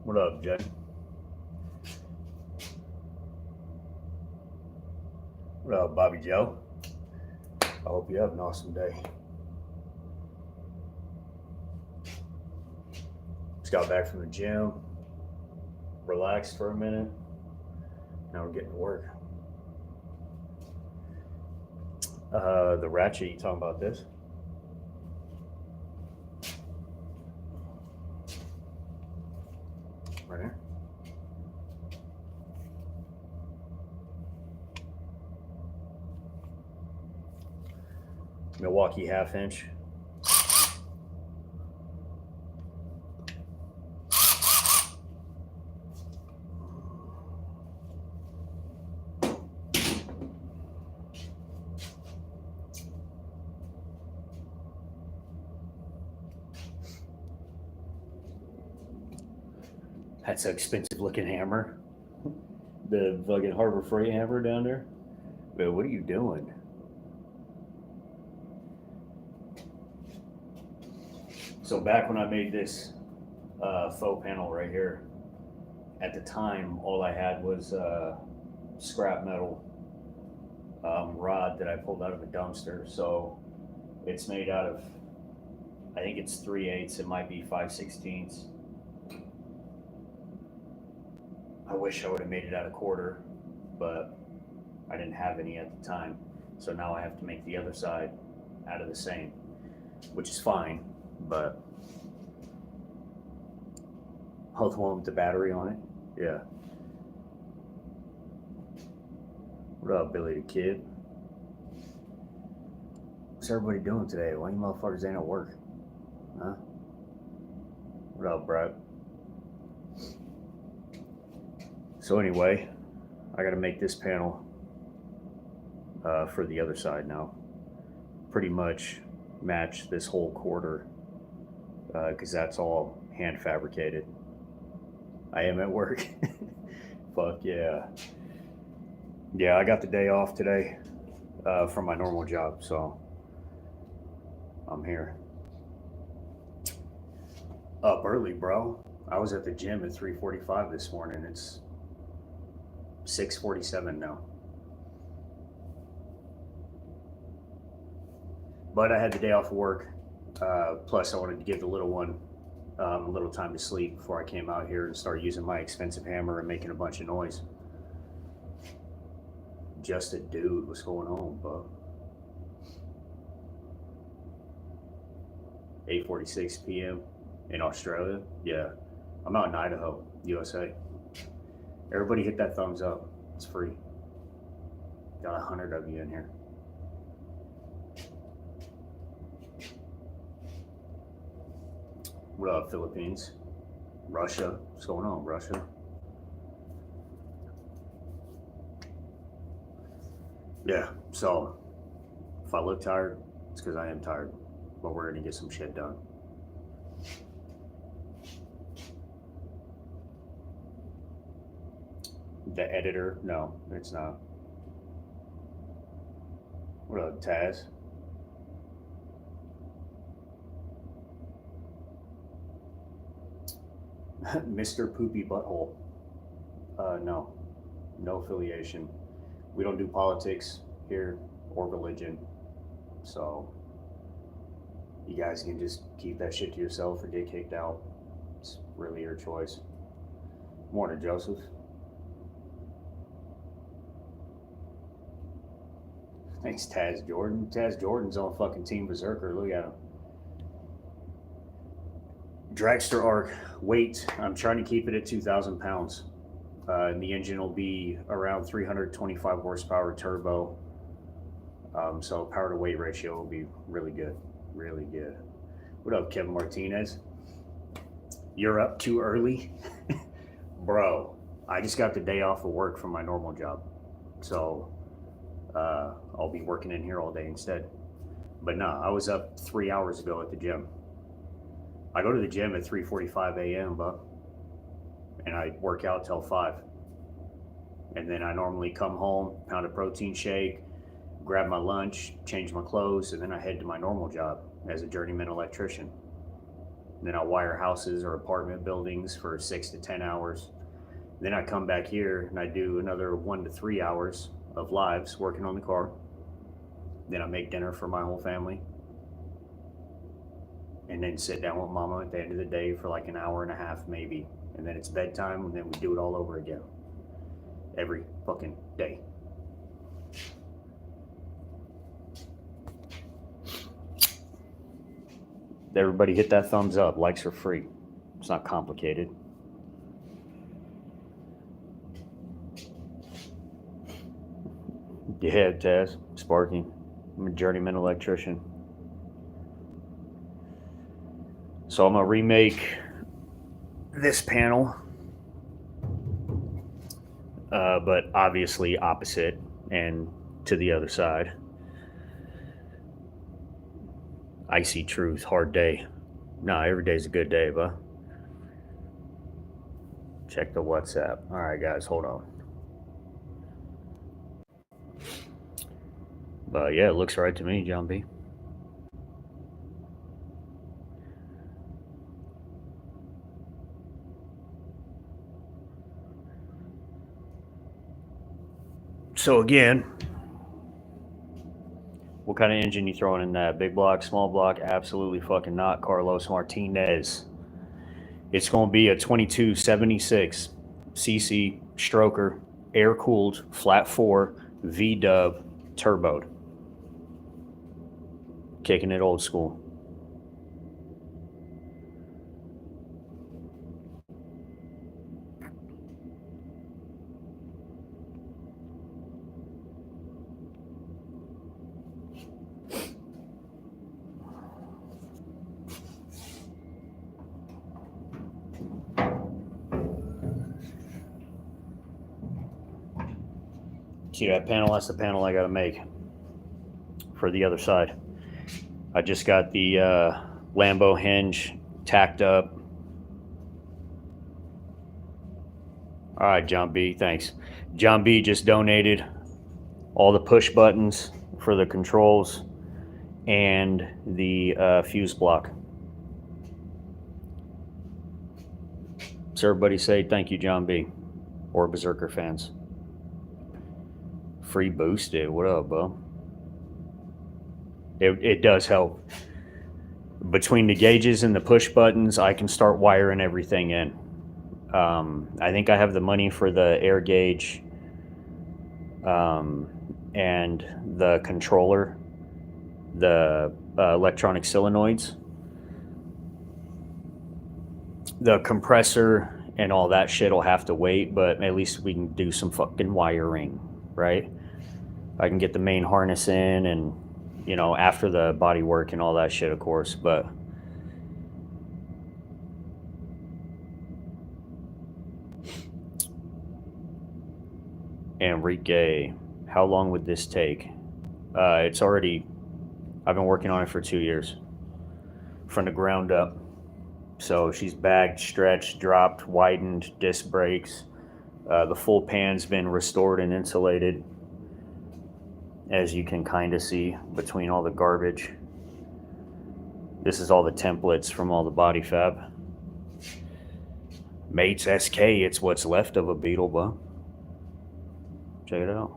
What up, Jay? What up, Bobby Joe? I hope you have an awesome day. Just got back from the gym, relaxed for a minute. Now we're getting to work. The ratchet, you talking about this? Right here. Milwaukee half-inch. That's an expensive looking hammer. The fucking Harbor Freight hammer down there. Man, what are you doing? So back when I made this faux panel right here, at the time, all I had was scrap metal rod that I pulled out of a dumpster. So it's made out of, I think it's 3/8, it might be 5/16. I wish I would have made it out of quarter, but I didn't have any at the time. So now I have to make the other side out of the same, which is fine, but oh, the one with the battery on it? Yeah. What up, Billy the Kid? What's everybody doing today? Why you motherfuckers ain't at work? Huh? What up, Brad? So anyway, I gotta make this panel for the other side now. Pretty much match this whole quarter because that's all hand fabricated. I am at work. Fuck yeah. Yeah, I got the day off today from my normal job, so I'm here. Up early, bro. I was at the gym at 3:45 this morning. It's 6:47 now. But I had the day off of work. Plus, I wanted to give the little one a little time to sleep before I came out here and started using my expensive hammer and making a bunch of noise. Just a dude, what's going on, bro? 8:46 p.m. in Australia. Yeah, I'm out in Idaho, USA. Everybody hit that thumbs up. It's free. Got 100 of you in here. What up, Philippines? Russia? What's going on, Russia? Yeah, so if I look tired, it's because I am tired. But we're going to get some shit done. The editor? No, it's not. What up, Taz? Mr. Poopy Butthole. No affiliation. We don't do politics here or religion. So you guys can just keep that shit to yourself or get kicked out. It's really your choice. Morning, Joseph. Thanks, Taz Jordan. Taz Jordan's on fucking Team Berzerker. Look at him. Dragster arc weight, I'm trying to keep it at 2,000 pounds. And the engine will be around 325 horsepower turbo. So power to weight ratio will be really good. Really good. What up, Kevin Martinez? You're up too early? Bro, I just got the day off of work from my normal job. So I'll be working in here all day instead. But no, I was up 3 hours ago at the gym. I go to the gym at 3:45 a.m., but and I work out till 5. And then I normally come home, pound a protein shake, grab my lunch, change my clothes, and then I head to my normal job as a journeyman electrician. Then I'll wire houses or apartment buildings for 6 to 10 hours. Then I come back here and I do another 1 to 3 hours of lives working on the car. Then I make dinner for my whole family. And then sit down with mama at the end of the day for like an hour and a half maybe. And then it's bedtime and then we do it all over again. Every fucking day. Everybody hit that thumbs up. Likes are free. It's not complicated. Yeah, Taz. Sparky. I'm a journeyman electrician. So I'm going to remake this panel. But obviously opposite and to the other side. Icy truth, hard day. Nah, every day's a good day, but check the WhatsApp. All right, guys, hold on. But yeah, it looks right to me, John B. So again, what kind of engine you throwing in that? Big block, small block? Absolutely fucking not, Carlos Martinez. It's going to be a 2276 cc stroker, air-cooled, flat 4, V-dub, turboed. Kicking it old school. See that panel? That's the panel I got to make for the other side. I just got the Lambo hinge tacked up. All right, John B, thanks. John B just donated all the push buttons for the controls and the fuse block. So everybody say thank you, John B, or Berzerker fans. Free boosted. What up, bro? It does help. Between the gauges and the push buttons, I can start wiring everything in. I think I have the money for the air gauge and the controller, the electronic solenoids, the compressor and all that shit will have to wait, but at least we can do some fucking wiring, right? I can get the main harness in and, you know, after the body work and all that shit, of course, but Enrique, how long would this take? It's already, I've been working on it for 2 years from the ground up. So she's bagged, stretched, dropped, widened, disc brakes. The full pan's been restored and insulated, as you can kind of see between all the garbage. This is all the templates from all the body fab. Mates SK, it's what's left of a Beetle, but check it out.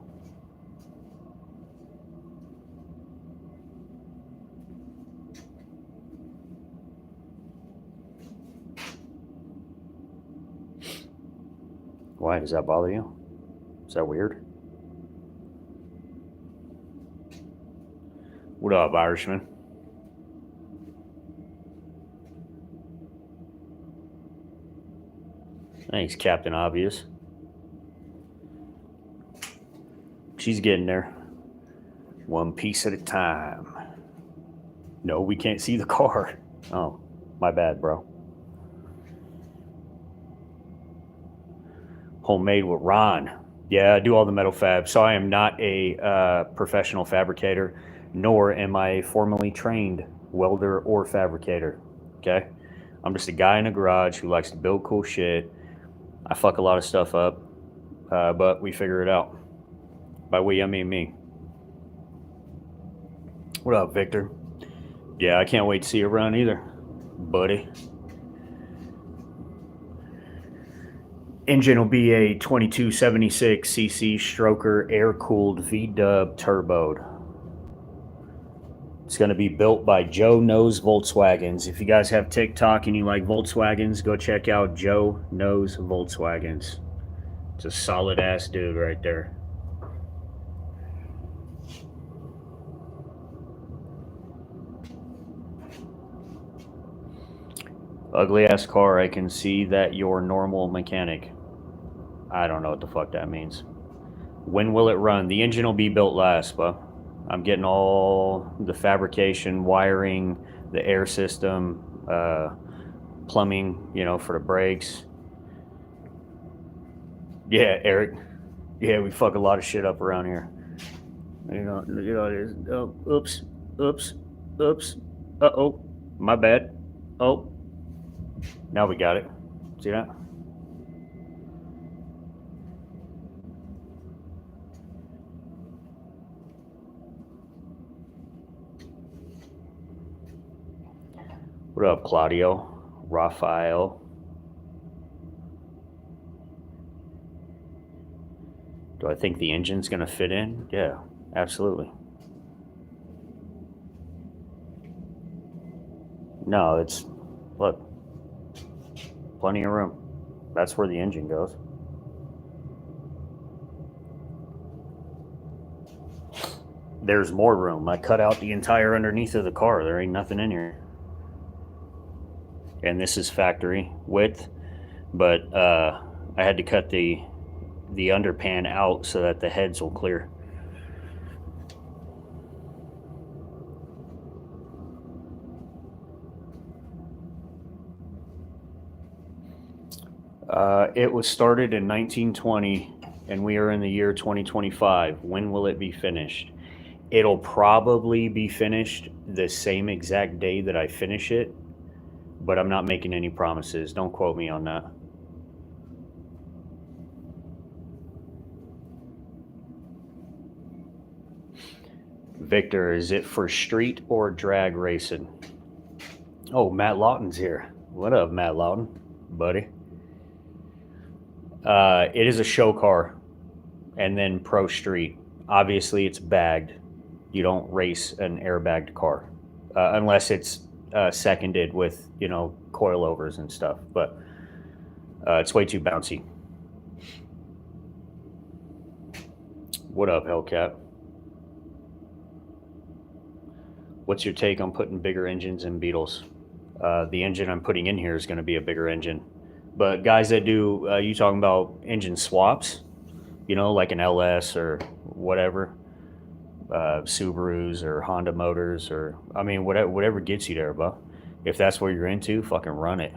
Why does that bother you? Is that weird? What up, Irishman? Thanks, Captain Obvious. She's getting there. One piece at a time. No, we can't see the car. Oh, my bad, bro. Homemade with Ron. Yeah, I do all the metal fab. So I am not a professional fabricator, nor am I formally trained welder or fabricator. Okay? I'm just a guy in a garage who likes to build cool shit. I fuck a lot of stuff up, but we figure it out. By we, I mean me. What up, Victor? Yeah, I can't wait to see you around either, buddy. Engine will be a 2276cc stroker air-cooled V-dub turboed. It's going to be built by Joe Knows Volkswagens. If you guys have TikTok and you like Volkswagens, go check out Joe Knows Volkswagens. It's a solid-ass dude right there. Ugly-ass car, I can see that you're normal mechanic. I don't know what the fuck that means. When will it run? The engine will be built last, but I'm getting all the fabrication, wiring, the air system, plumbing, you know, for the brakes. Yeah, Eric. Yeah, we fuck a lot of shit up around here. You know, oh, oops, oops, oops. Uh-oh, my bad. Oh, now we got it. See that? What up, Claudio? Rafael? Do I think the engine's going to fit in? Yeah, absolutely. No, it's, look, plenty of room. That's where the engine goes. There's more room. I cut out the entire underneath of the car. There ain't nothing in here. And this is factory width, but I had to cut the underpan out so that the heads will clear. It was started in 1920 and we are in the year 2025. When will it be finished? It'll probably be finished the same exact day that I finish it, but I'm not making any promises. Don't quote me on that. Victor, is it for street or drag racing? Oh, Matt Lawton's here. What up, Matt Lawton, buddy? It is a show car, and then pro street. Obviously, it's bagged. You don't race an airbagged car unless it's seconded with, you know, coilovers and stuff. But it's way too bouncy. What up, Hellcat? What's your take on putting bigger engines in Beetles? The engine I'm putting in here is going to be a bigger engine. But guys that do, you talking about engine swaps, you know, like an LS or whatever, Subarus or Honda Motors, or, I mean, whatever gets you there, bro. If that's what you're into, fucking run it.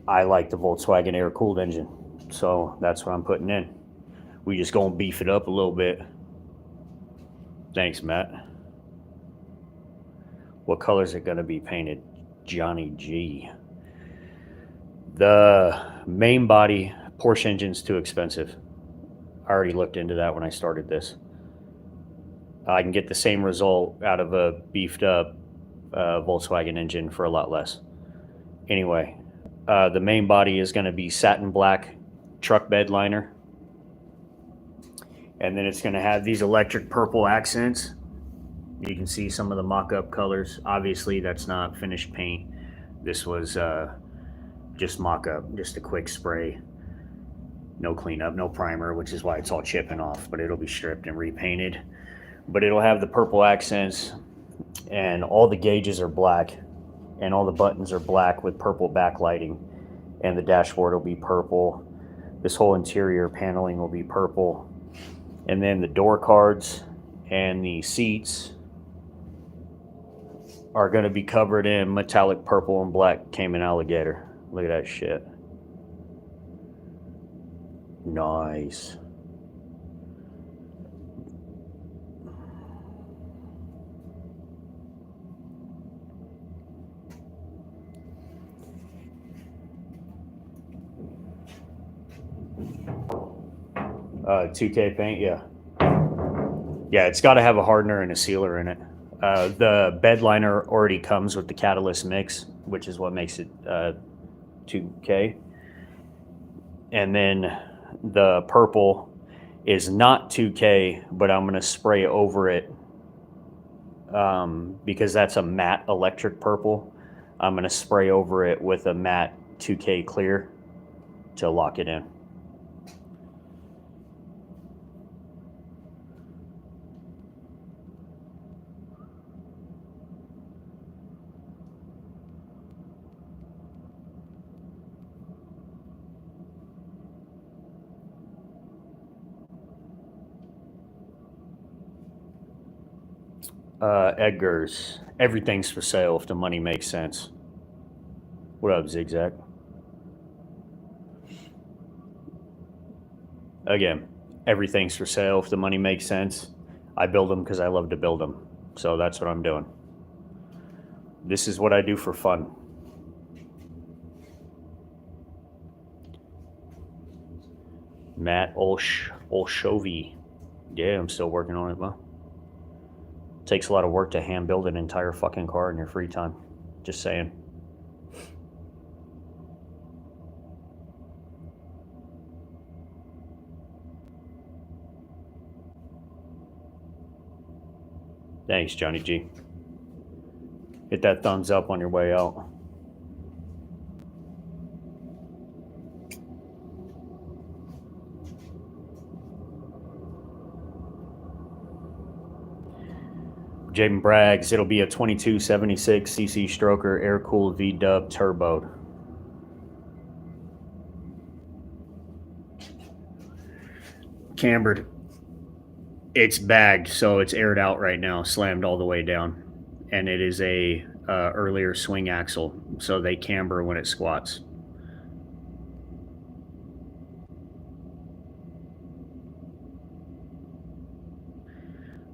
I like the Volkswagen air-cooled engine, so that's what I'm putting in. We just gonna beef it up a little bit. Thanks, Matt. What color is it gonna be painted? Johnny G. The main body Porsche engine's too expensive. I already looked into that when I started this. I can get the same result out of a beefed up Volkswagen engine for a lot less. Anyway, the main body is going to be satin black truck bed liner. And then it's going to have these electric purple accents. You can see some of the mock-up colors. Obviously, that's not finished paint. This was just mock-up, just a quick spray. No cleanup, no primer, which is why it's all chipping off. But it'll be stripped and repainted. But it'll have the purple accents, and all the gauges are black, and all the buttons are black with purple backlighting, and the dashboard will be purple. This whole interior paneling will be purple, and then the door cards and the seats are going to be covered in metallic purple and black Cayman alligator. Look at that shit. Nice. $2K paint, yeah. Yeah, it's got to have a hardener and a sealer in it. The bed liner already comes with the catalyst mix, which is what makes it $2K. And then the purple is not 2K, but I'm going to spray over it because that's a matte electric purple. I'm going to spray over it with a matte 2K clear to lock it in. Edgar's. Everything's for sale if the money makes sense. What up, Zigzag? Again, everything's for sale if the money makes sense. I build them because I love to build them. So that's what I'm doing. This is what I do for fun. Matt Olshovi. Yeah, I'm still working on it, bro. Takes a lot of work to hand build an entire fucking car in your free time. Just saying. Thanks, Johnny G. Hit that thumbs up on your way out. Jaden Braggs, it'll be a 2276 cc stroker, air-cooled V-dub turboed. Cambered. It's bagged, so it's aired out right now, slammed all the way down. And it is a earlier swing axle, so they camber when it squats.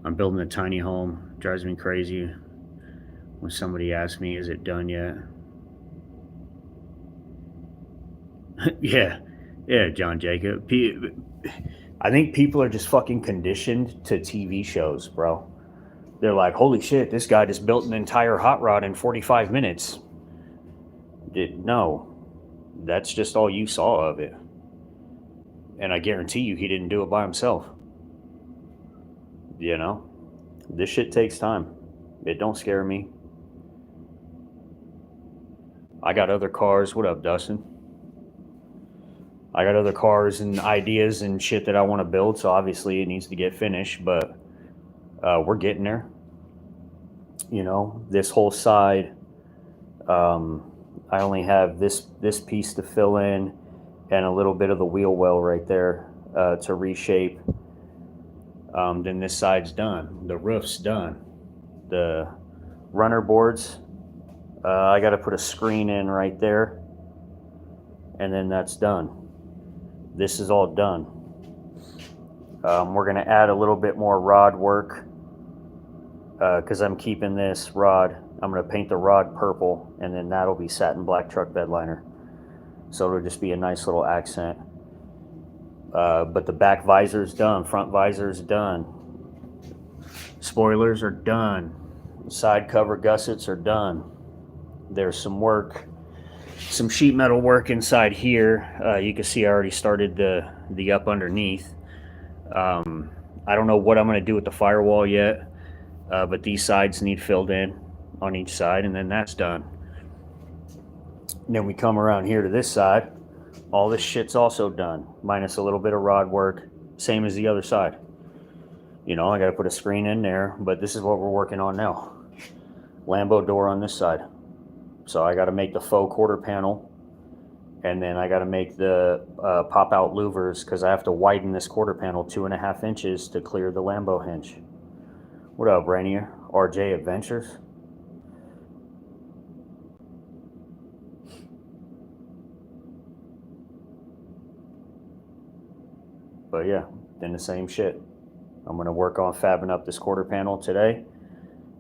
I'm building a tiny home. Drives me crazy when somebody asks me, is it done yet? Yeah, John Jacob. I think people are just fucking conditioned to TV shows, bro. They're like, holy shit, this guy just built an entire hot rod in 45 minutes. No, that's just all you saw of it. And I guarantee you he didn't do it by himself. You know? This shit takes time. It don't scare me. I got other cars. What up, Dustin? I got other cars and ideas and shit that I want to build, so obviously it needs to get finished, but we're getting there. You know, this whole side, I only have this piece to fill in and a little bit of the wheel well right there to reshape. Then this side's done. The roof's done. The runner boards, I got to put a screen in right there, and then that's done. This is all done. We're going to add a little bit more rod work because I'm keeping this rod. I'm going to paint the rod purple, and then that'll be satin black truck bed liner. So it'll just be a nice little accent. But the back visor's done. Front visor's done. Spoilers are done. Side cover gussets are done. There's some work, some sheet metal work inside here. You can see I already started the up underneath. I don't know what I'm going to do with the firewall yet, but these sides need filled in on each side, and then that's done. And then we come around here to this side. All this shit's also done, minus a little bit of rod work, same as the other side. You know, I got to put a screen in there, but this is what we're working on now. Lambo door on this side. So I got to make the faux quarter panel, and then I got to make the pop-out louvers because I have to widen this quarter panel 2.5 inches to clear the Lambo hinge. What up, Rainier? RJ Adventures? But yeah, then the same shit. I'm going to work on fabbing up this quarter panel today.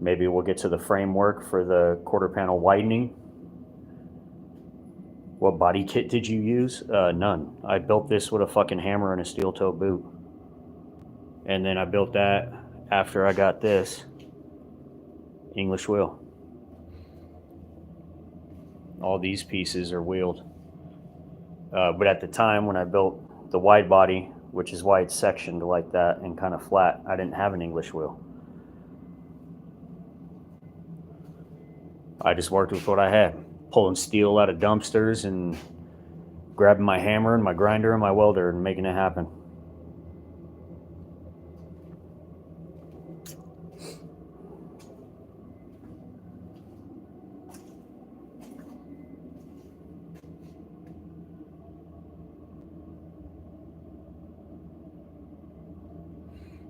Maybe we'll get to the framework for the quarter panel widening. What body kit did you use? None. I built this with a fucking hammer and a steel toe boot. And then I built that after I got this English wheel. All these pieces are wheeled. But at the time when I built the wide body, which is why it's sectioned like that and kind of flat, I didn't have an English wheel. I just worked with what I had, pulling steel out of dumpsters and grabbing my hammer and my grinder and my welder and making it happen.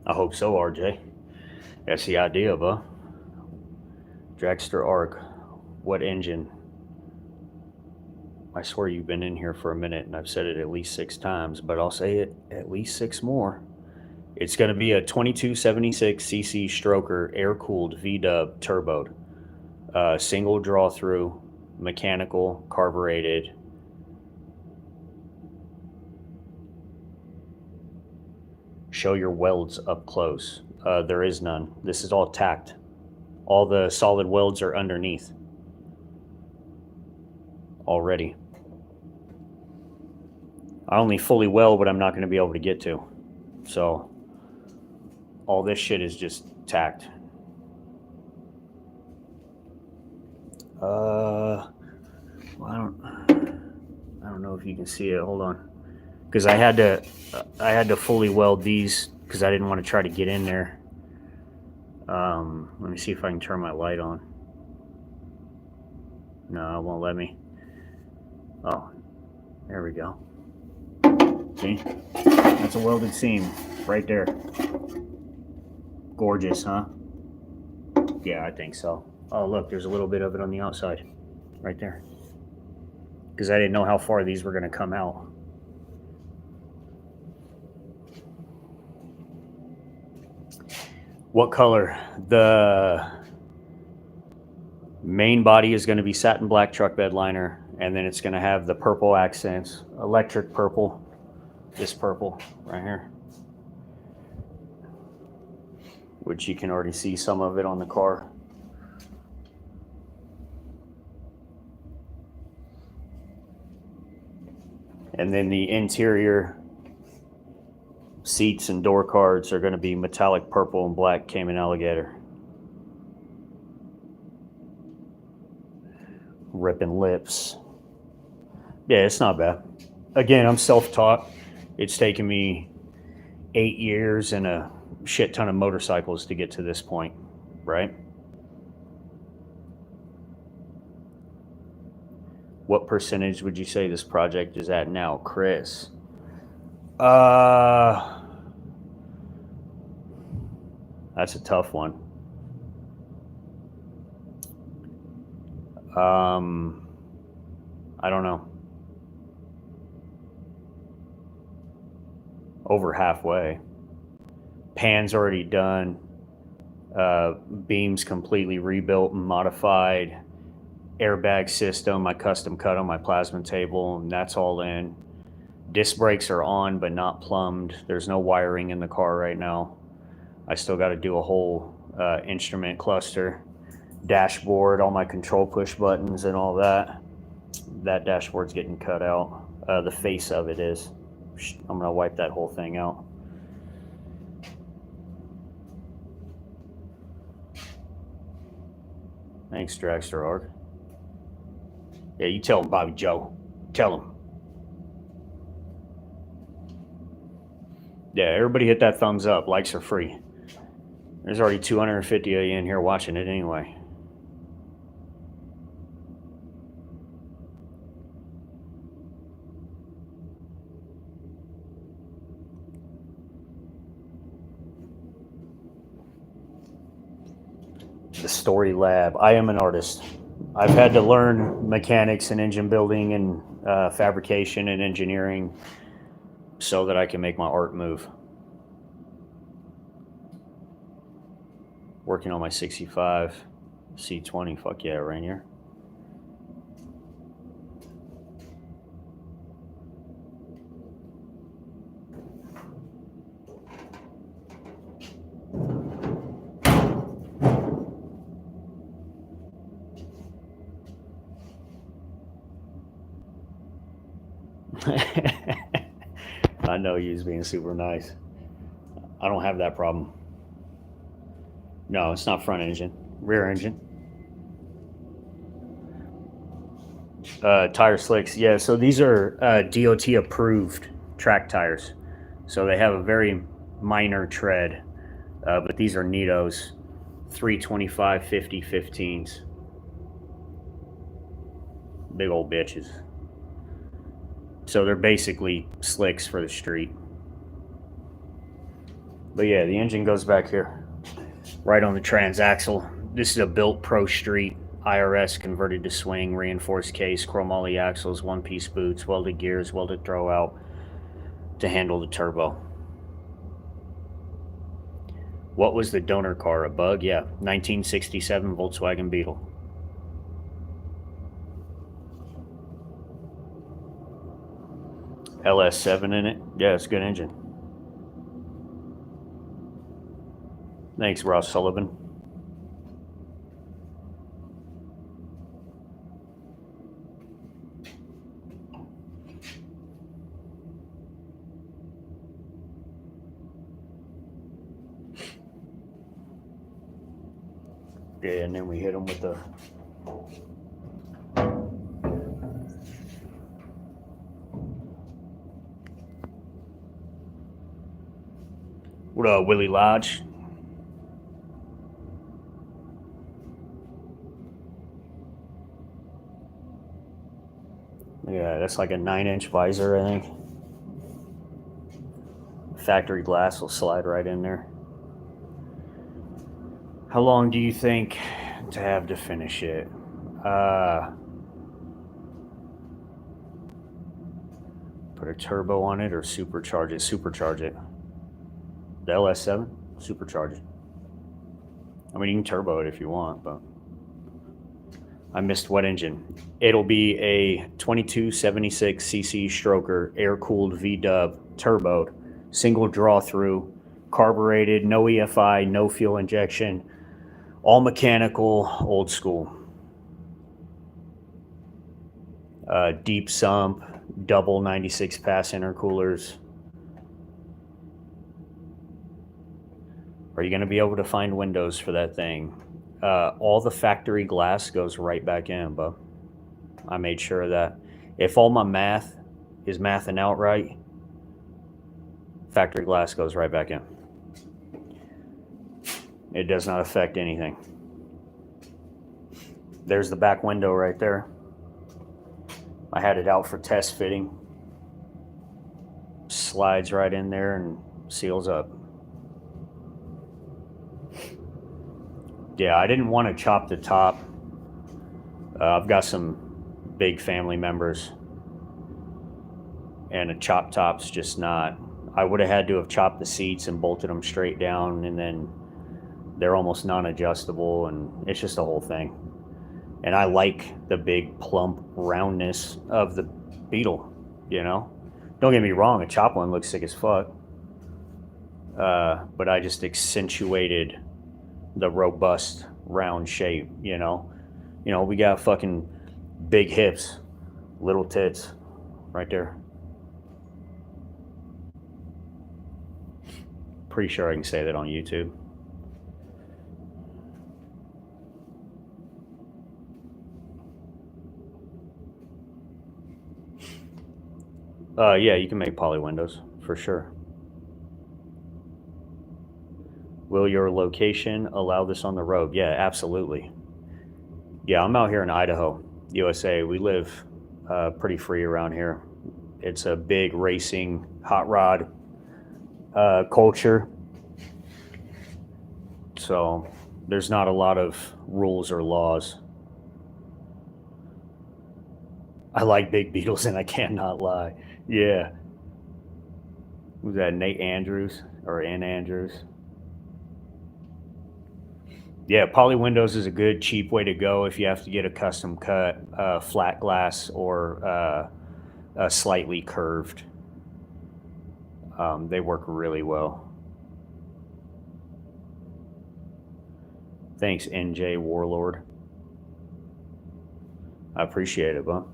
I hope so, RJ. That's the idea, huh? Dragster Arc. What engine? I swear you've been in here for a minute and I've said it at least 6 times, but I'll say it at least 6 more. It's going to be a 2276cc stroker, air-cooled V-dub turboed. Single draw-through, mechanical, carbureted. Show your welds up close. There is none. This is all tacked. All the solid welds are underneath already. I only fully weld what I'm not going to be able to get to. So all this shit is just tacked. Well, I don't know if you can see it. Hold on. Because I had to fully weld these because I didn't want to try to get in there. Let me see if I can turn my light on. No, it won't let me. Oh, there we go. See? That's a welded seam right there. Gorgeous, huh? Yeah, I think so. Oh, look, there's a little bit of it on the outside. Right there. Because I didn't know how far these were going to come out. What color? The main body is going to be satin black truck bed liner, and then it's going to have the purple accents, electric purple, this purple right here, which you can already see some of it on the car. And then the interior seats and door cards are going to be metallic purple and black Cayman alligator. Ripping lips. Yeah, it's not bad. Again, I'm self-taught. It's taken me 8 years and a shit ton of motorcycles to get to this point, right? What percentage would you say this project is at now, Chris? That's a tough one. I don't know. Over halfway. Pan's already done. Beams completely rebuilt and modified. Airbag system, I custom cut on my plasma table, and that's all in. Disc brakes are on, but not plumbed. There's no wiring in the car right now. I still got to do a whole instrument cluster, dashboard, all my control push buttons and all that. That dashboard's getting cut out. The face of it is. I'm going to wipe that whole thing out. Thanks, Dragster Arc. Yeah, you tell him, Bobby Joe. Tell him. Yeah, everybody hit that thumbs up. Likes are free. There's already 250 of you in here watching it anyway. The Story Lab. I am an artist. I've had to learn mechanics and engine building and fabrication and engineering so that I can make my art move. Working on my 65 C20. Fuck yeah, Rainier. I know you was being super nice. I don't have that problem. No, it's not front engine, rear engine. Tire slicks, yeah. So these are DOT approved track tires. So they have a very minor tread, but these are Nitos 325 50 15s. Big old bitches. So they're basically slicks for the street. But yeah, the engine goes back here, right on the transaxle. This is a built pro street, IRS converted to swing, reinforced case, chromoly axles, one-piece boots, welded gears, welded throwout to handle the turbo. What was the donor car? A Bug? Yeah, 1967 Volkswagen Beetle. LS7 in it. Yeah, it's a good engine. Thanks, Ross Sullivan. Yeah, and then we hit them with the Willie Lodge. Yeah, that's like a 9-inch visor, I think. Factory glass will slide right in there. How long do you think to have to finish it? Put a turbo on it or supercharge it? Supercharge it. The LS7? Supercharge it. I mean, you can turbo it if you want, but I missed what engine. It'll be a 2276cc stroker, air-cooled V-dub, turboed, single draw-through, carbureted, no EFI, no fuel injection, all mechanical, old school. Deep sump, double 96 pass intercoolers. Are you going to be able to find windows for that thing? All the factory glass goes right back in, bub. I made sure of that. If all my math is mathing out right, factory glass goes right back in. It does not affect anything. There's the back window right there. I had it out for test fitting. Slides right in there and seals up. Yeah, I didn't want to chop the top. I've got some big family members, and a chop top's just not. I would have had to have chopped the seats and bolted them straight down, and then they're almost non-adjustable, and it's just a whole thing. And I like the big plump roundness of the Beetle, you know? Don't get me wrong, a chop one looks sick as fuck. But I just accentuated the robust round shape, you know? You know, we got fucking big hips, little tits right there. Pretty sure I can say that on YouTube. Yeah, you can make poly windows for sure. Will your location allow this on the road? Yeah, absolutely. Yeah, I'm out here in Idaho, USA. We live pretty free around here. It's a big racing hot rod culture. So there's not a lot of rules or laws. I like big beetles and I cannot lie. Yeah. Was that Nate Andrews or Ann Andrews? Yeah, poly windows is a good, cheap way to go if you have to get a custom cut, flat glass or slightly curved. They work really well. Thanks, NJ Warlord. I appreciate it, bud.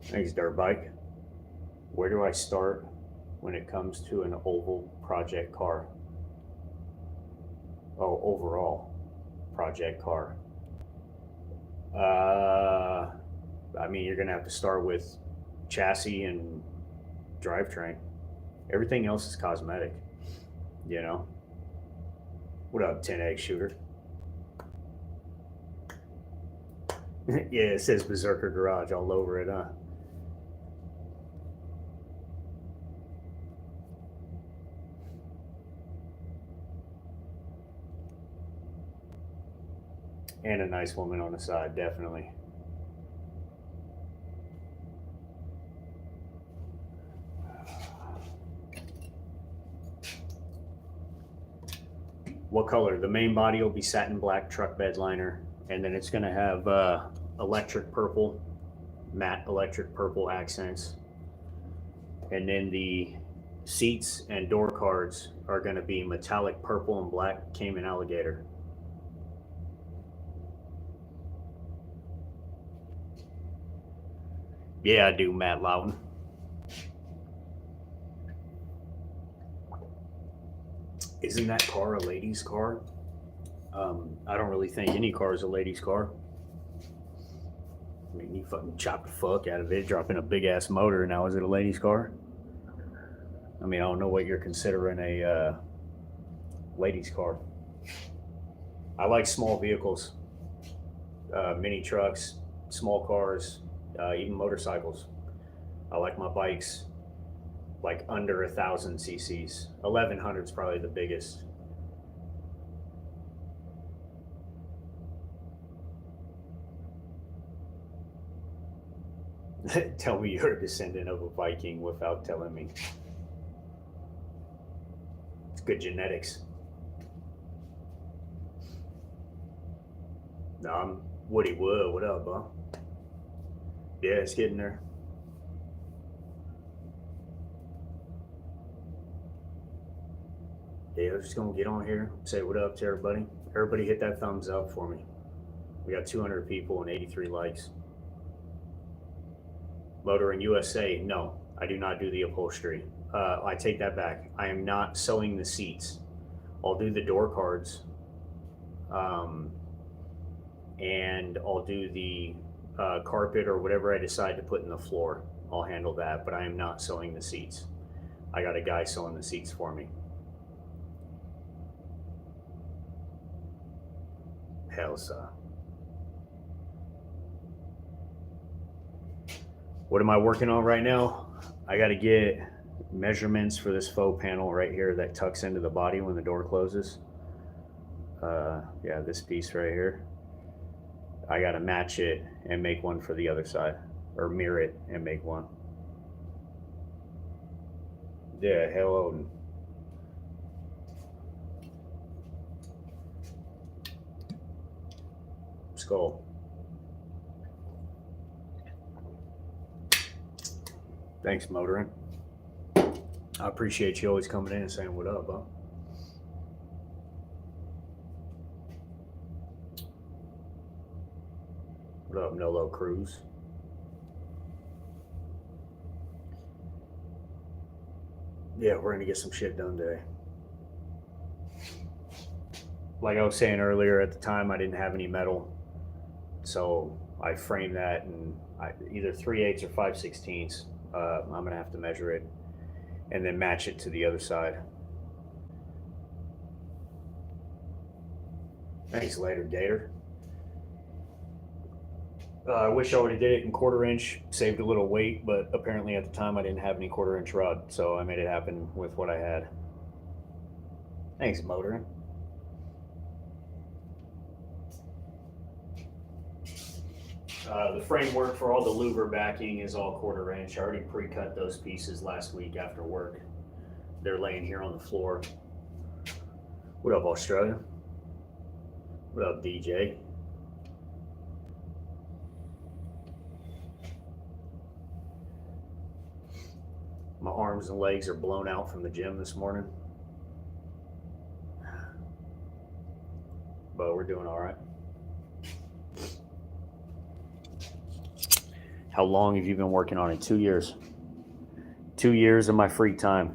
Thanks, dirt bike. Where do I start when it comes to an oval project car? Oh, overall project car. Uh, I mean, you're gonna have to start with chassis and drivetrain. Everything else is cosmetic, you know. What up, 10 egg shooter? Yeah, it says Berzerker Garage all over it, huh? And a nice woman on the side, definitely. What color? The main body will be satin black truck bed liner, and then it's going to have electric purple, matte electric purple accents. And then the seats and door cards are going to be metallic purple and black Cayman alligator. Yeah, I do, Matt Loudon. Isn't that car a lady's car? I don't really think any car is a lady's car. I mean, you fucking chopped the fuck out of it, dropping a big ass motor. Now, is it a lady's car? I mean, I don't know what you're considering a lady's car. I like small vehicles, mini trucks, small cars, even motorcycles. I like my bikes like under 1,000 cc's. 1,100 is probably the biggest. Tell me you're a descendant of a Viking without telling me. It's good genetics. No, I'm Woody Wood. What up, bro? Yeah, it's getting there. Yeah, I'm just gonna get on here, say what up to everybody. Everybody hit that thumbs up for me. We got 200 people and 83 likes. Motoring USA, no, I do not do the upholstery. I take that back. I am not sewing the seats. I'll do the door cards, and I'll do the carpet or whatever I decide to put in the floor. I'll handle that, but I am not sewing the seats. I got a guy sewing the seats for me. Hell's What am I working on right now? I got to get measurements for this faux panel right here that tucks into the body when the door closes. Yeah, this piece right here. I got to match it and make one for the other side, or mirror it and make one. Yeah, hell Odin. Skull. Thanks, Motoring. I appreciate you always coming in and saying what up, huh? What up, Nolo Cruz? Yeah, we're gonna get some shit done today. Like I was saying earlier, at the time I didn't have any metal, so I framed that in either 3/8 or 5/16. I'm gonna have to measure it and then match it to the other side. Thanks later, Gator. I wish I would have did it in 1/4 inch, saved a little weight, but apparently at the time I didn't have any 1/4 inch rod, so I made it happen with what I had. Thanks, Motoring. The framework for all the louver backing is all 1/4 inch. I already pre-cut those pieces last week after work. They're laying here on the floor. What up, Australia? What up, DJ? My arms and legs are blown out from the gym this morning, but we're doing all right. How long have you been working on it? 2 years. 2 years of my free time.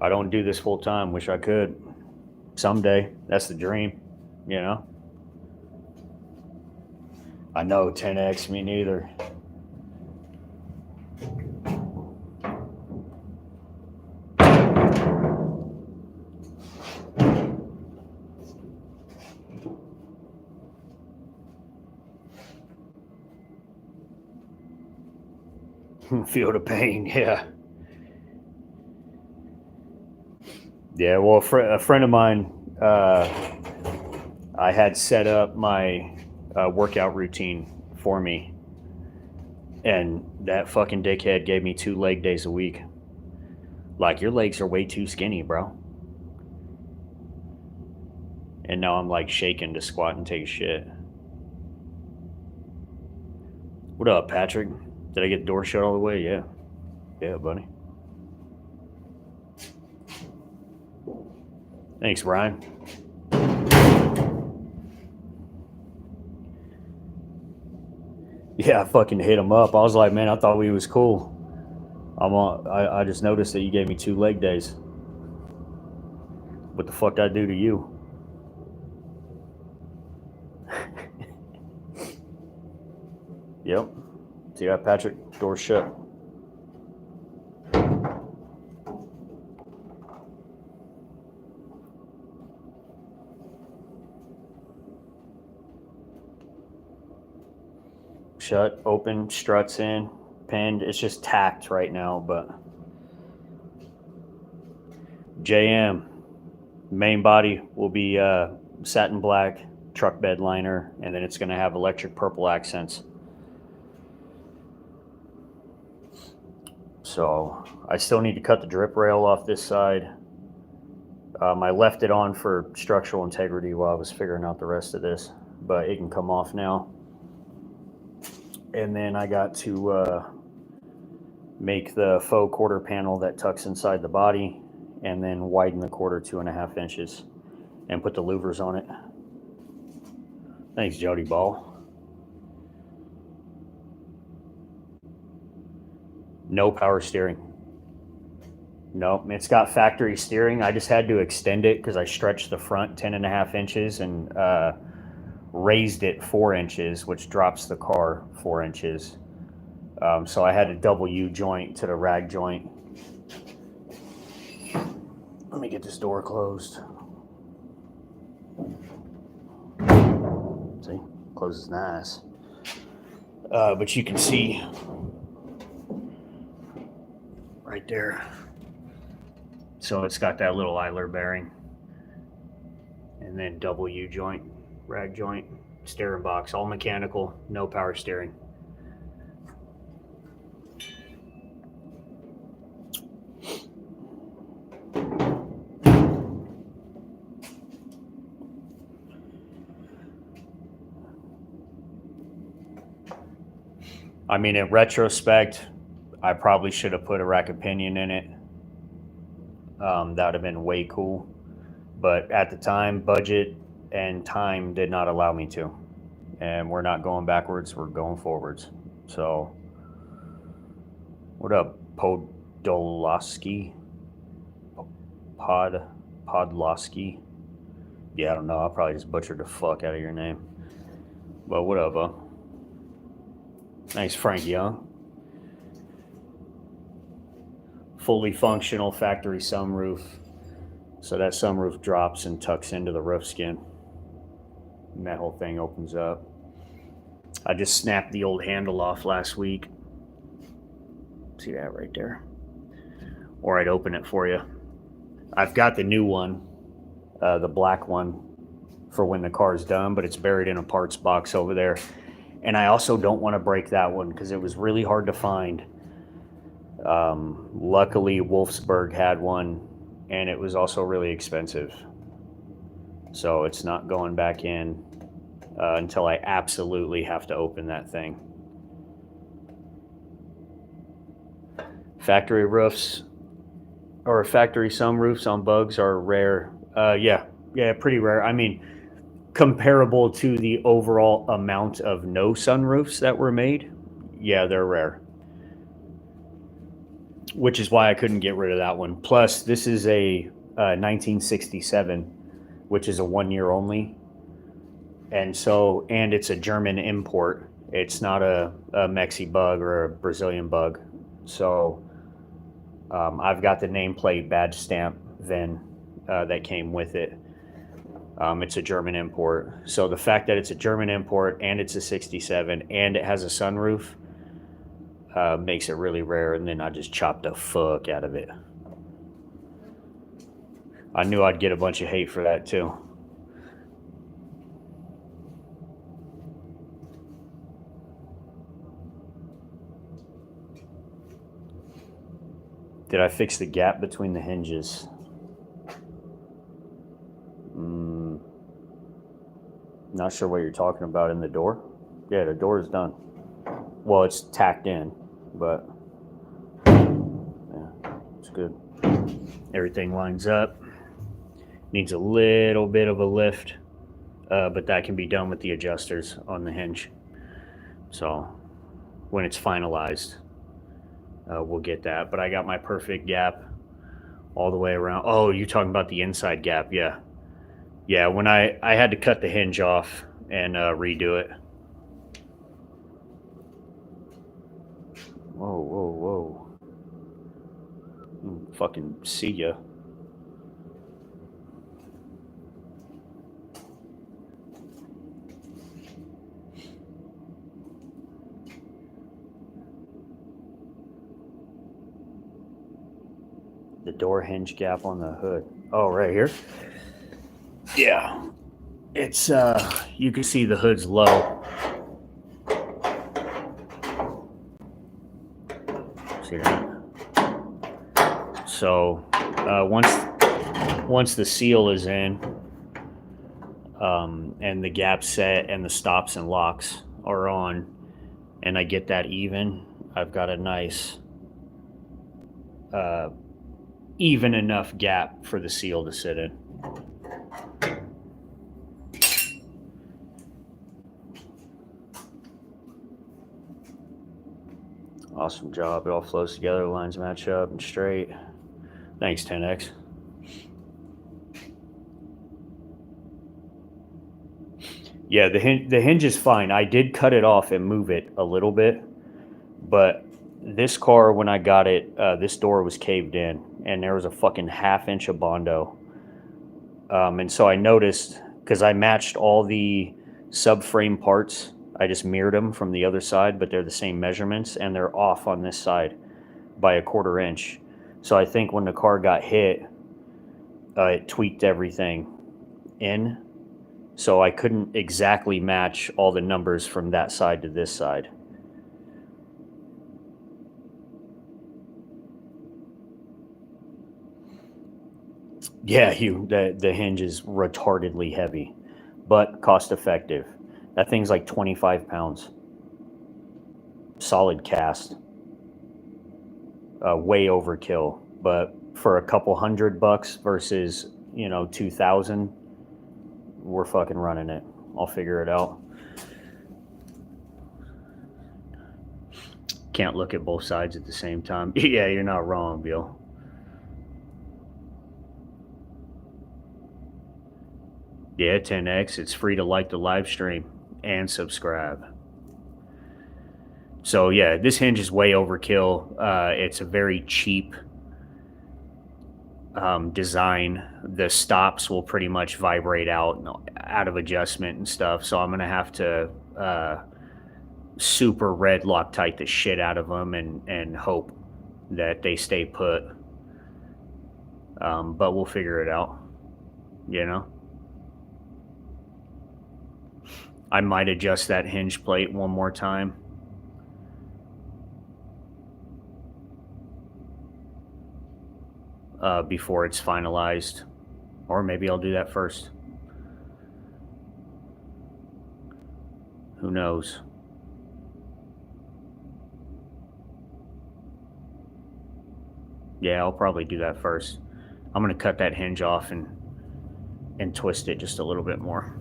I don't do this full time. Wish I could. Someday. That's the dream, you know? I know, 10x, me neither. Feel the pain, yeah. Yeah, well, a friend of mine, I had set up my workout routine for me, and that fucking dickhead gave me 2 leg days a week. Like, your legs are way too skinny, bro. And now I'm like shaking to squat and take a shit. What up, Patrick? Did I get the door shut all the way? Yeah. Yeah, buddy. Thanks, Brian. Yeah, I fucking hit him up. I was like, man, I thought we was cool. I just noticed that you gave me 2 leg days. What the fuck did I do to you? Yep. See that, Patrick? Door shut. Shut, open, struts in, pinned. It's just tacked right now, but JM main body will be satin black, truck bed liner, and then it's going to have electric purple accents. So I still need to cut the drip rail off this side. I left it on for structural integrity while I was figuring out the rest of this, but it can come off now. And then I got to make the faux quarter panel that tucks inside the body, and then widen the quarter 2.5 inches and put the louvers on it. Thanks, Jody Ball. No power steering. Nope, it's got factory steering. I just had to extend it because I stretched the front 10.5 inches and raised it 4 inches, which drops the car 4 inches. So I had a double U joint to the rag joint. Let me get this door closed. See, closes nice. But you can see right there. So it's got that little idler bearing, and then double U joint, rag joint, steering box, all mechanical, no power steering. I mean, in retrospect, I probably should have put a rack of pinion in it. That would have been way cool. But at the time, budget and time did not allow me to. And we're not going backwards, we're going forwards. So, what up, Podolowski? Podlowski? Yeah, I don't know. I probably just butchered the fuck out of your name. But what up, Thanks, Frank Young. Fully functional factory sunroof. So that sunroof drops and tucks into the roof skin. And that whole thing opens up. I just snapped the old handle off last week. See that right there? Or I'd open it for you. I've got the new one, the black one, for when the car's done, but it's buried in a parts box over there. And I also don't want to break that one because it was really hard to find. Luckily, Wolfsburg had one, and it was also really expensive. So it's not going back in until I absolutely have to open that thing. Factory roofs or factory sunroofs on bugs are rare. Yeah, pretty rare. I mean, comparable to the overall amount of no sunroofs that were made, Yeah, they're rare. Which is why I couldn't get rid of that one. Plus, this is a 1967, which is a 1 year only. And it's a German import. It's not a Mexi bug or a Brazilian bug. So I've got the nameplate badge stamp VIN that came with it. It's a German import. So the fact that it's a German import and it's a 67 and it has a sunroof makes it really rare. And then I just chopped the fuck out of it. I knew I'd get a bunch of hate for that too. Did I fix the gap between the hinges? Not sure what you're talking about in the door. Yeah, the door is done. Well, it's tacked in, but yeah, it's good. Everything lines up. Needs a little bit of a lift, but that can be done with the adjusters on the hinge. So when it's finalized, we'll get that. But I got my perfect gap all the way around. Oh, you talking about the inside gap? Yeah. Yeah, when I had to cut the hinge off and redo it. Whoa, whoa, whoa. Fucking see ya. The door hinge gap on the hood. Oh, right here? Yeah. It's, you can see the hood's low. See that? So, once the seal is in, and the gap set and the stops and locks are on, and I get that even, I've got a nice, even enough gap for the seal to sit in. Awesome job. It all flows together, lines match up and straight. Thanks, 10X. Yeah, the hinge is fine. I did cut it off and move it a little bit, but this car, when I got it, this door was caved in, and there was a fucking ½ inch of Bondo. And so I noticed, because I matched all the subframe parts, I just mirrored them from the other side, but they're the same measurements, and they're off on this side by a ½ inch. So I think when the car got hit, it tweaked everything in. So I couldn't exactly match all the numbers from that side to this side. Yeah, the hinge is retardedly heavy, but cost effective. That thing's like 25 pounds. Solid cast. Way overkill. But for a couple $100 versus, 2,000, we're fucking running it. I'll figure it out. Can't look at both sides at the same time. Yeah, you're not wrong, Bill. Yeah, 10X. It's free to like the live stream and subscribe. So yeah, this hinge is way overkill. It's a very cheap design. The stops will pretty much vibrate out of adjustment and stuff. So I'm gonna have to super red Loctite the shit out of them and hope that they stay put. But we'll figure it out. I might adjust that hinge plate one more time. Before it's finalized. Or maybe I'll do that first. Who knows? Yeah, I'll probably do that first. I'm going to cut that hinge off and twist it just a little bit more.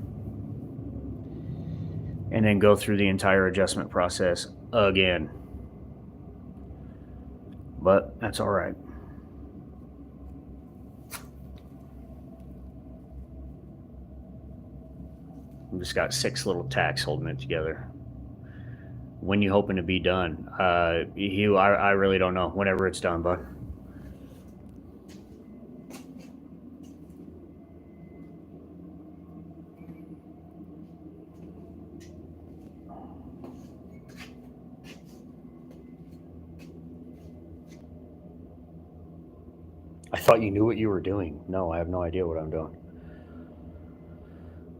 And then go through the entire adjustment process. again. But that's all right. I've just got 6 little tacks holding it together. When you hoping to be done? Hugh, I really don't know. Whenever it's done, bud. I thought you knew what you were doing. No, I have no idea what I'm doing.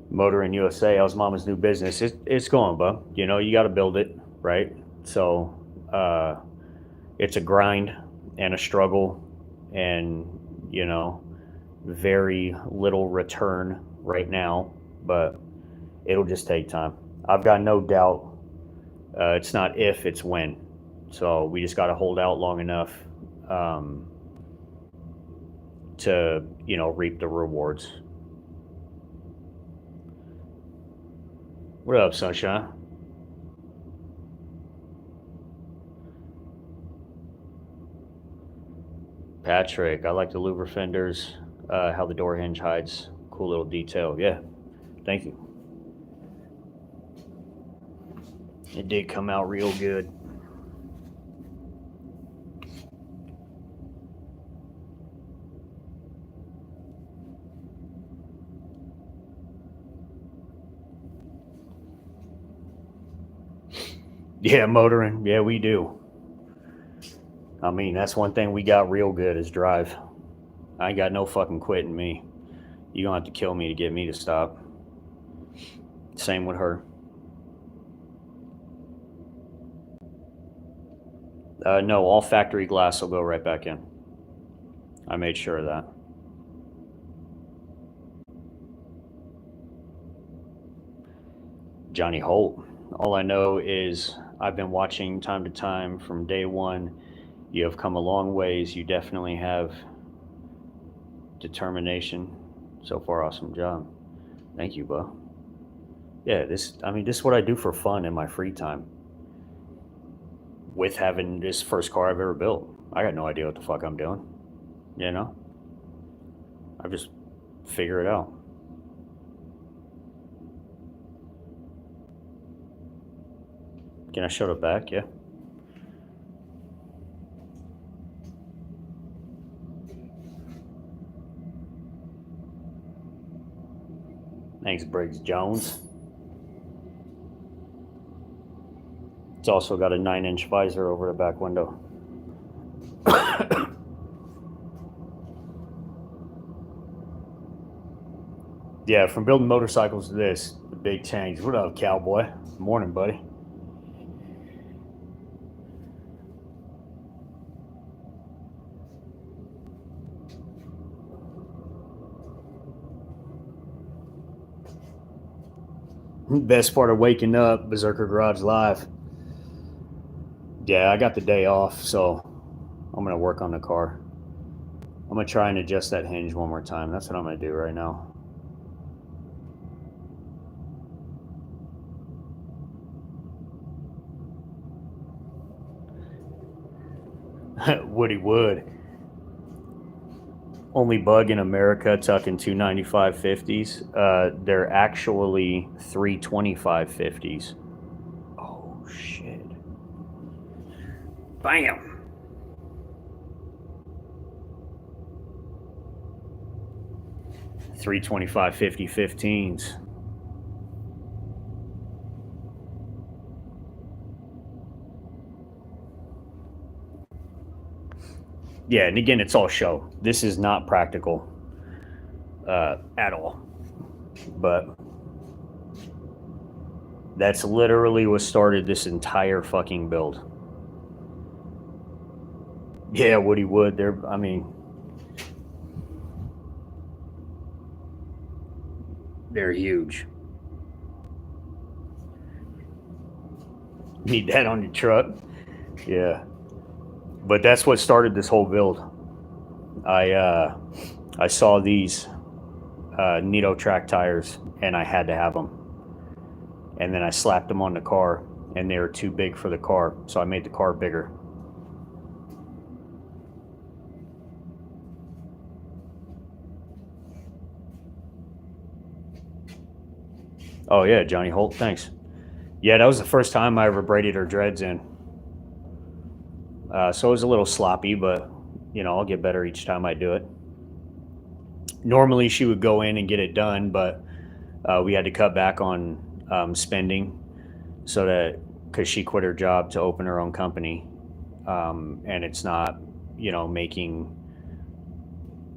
Motor in USA, how's mama's new business? It's going, bub. You know, you got to build it, right? So, it's a grind and a struggle, and you know, very little return right now, but it'll just take time. I've got no doubt. It's not if, it's when. So we just got to hold out long enough um, to, you know, reap the rewards. What up, sunshine? Patrick, I like the louver fenders, how the door hinge hides. Cool little detail. Yeah, thank you. It did come out real good. Yeah, motoring. Yeah, we do. I mean, that's one thing we got real good is drive. I ain't got no fucking quitting me. You gonna have to kill me to get me to stop. Same with her. No, all factory glass will go right back in. I made sure of that. Johnny Holt. All I know is I've been watching time to time from day one. You have come a long ways. You definitely have determination. So far, awesome job. Thank you, Bo. Yeah, I mean, this is what I do for fun in my free time with having this first car I've ever built. I got no idea what the fuck I'm doing. You know? I just figure it out. Can I shut it back? Yeah. Thanks, Briggs Jones. It's also got a 9-inch visor over the back window. Yeah, from building motorcycles to this, the big change. What up, cowboy? Morning, buddy. Best part of waking up, Berzerker Garage Live. Yeah, I got the day off, so I'm gonna work on the car. I'm gonna try and adjust that hinge one more time. That's what I'm gonna do right now. Woody Wood. Only bug in America tucking 295/50s. They're actually 325/50s. Oh shit! Bam! Three 25/50/15s. Yeah, and again, it's all show. This is not practical at all. But that's literally what started this entire fucking build. Yeah, Woody Wood. I mean, they're huge. Need that on your truck. Yeah. But that's what started this whole build. I saw these Nito track tires and I had to have them. And then I slapped them on the car and they were too big for the car, so I made the car bigger. Oh yeah, Johnny Holt, thanks. Yeah, that was the first time I ever braided her dreads in. So it was a little sloppy, but I'll get better each time I do it. Normally she would go in and get it done, but we had to cut back on spending, so that because she quit her job to open her own company, and it's not making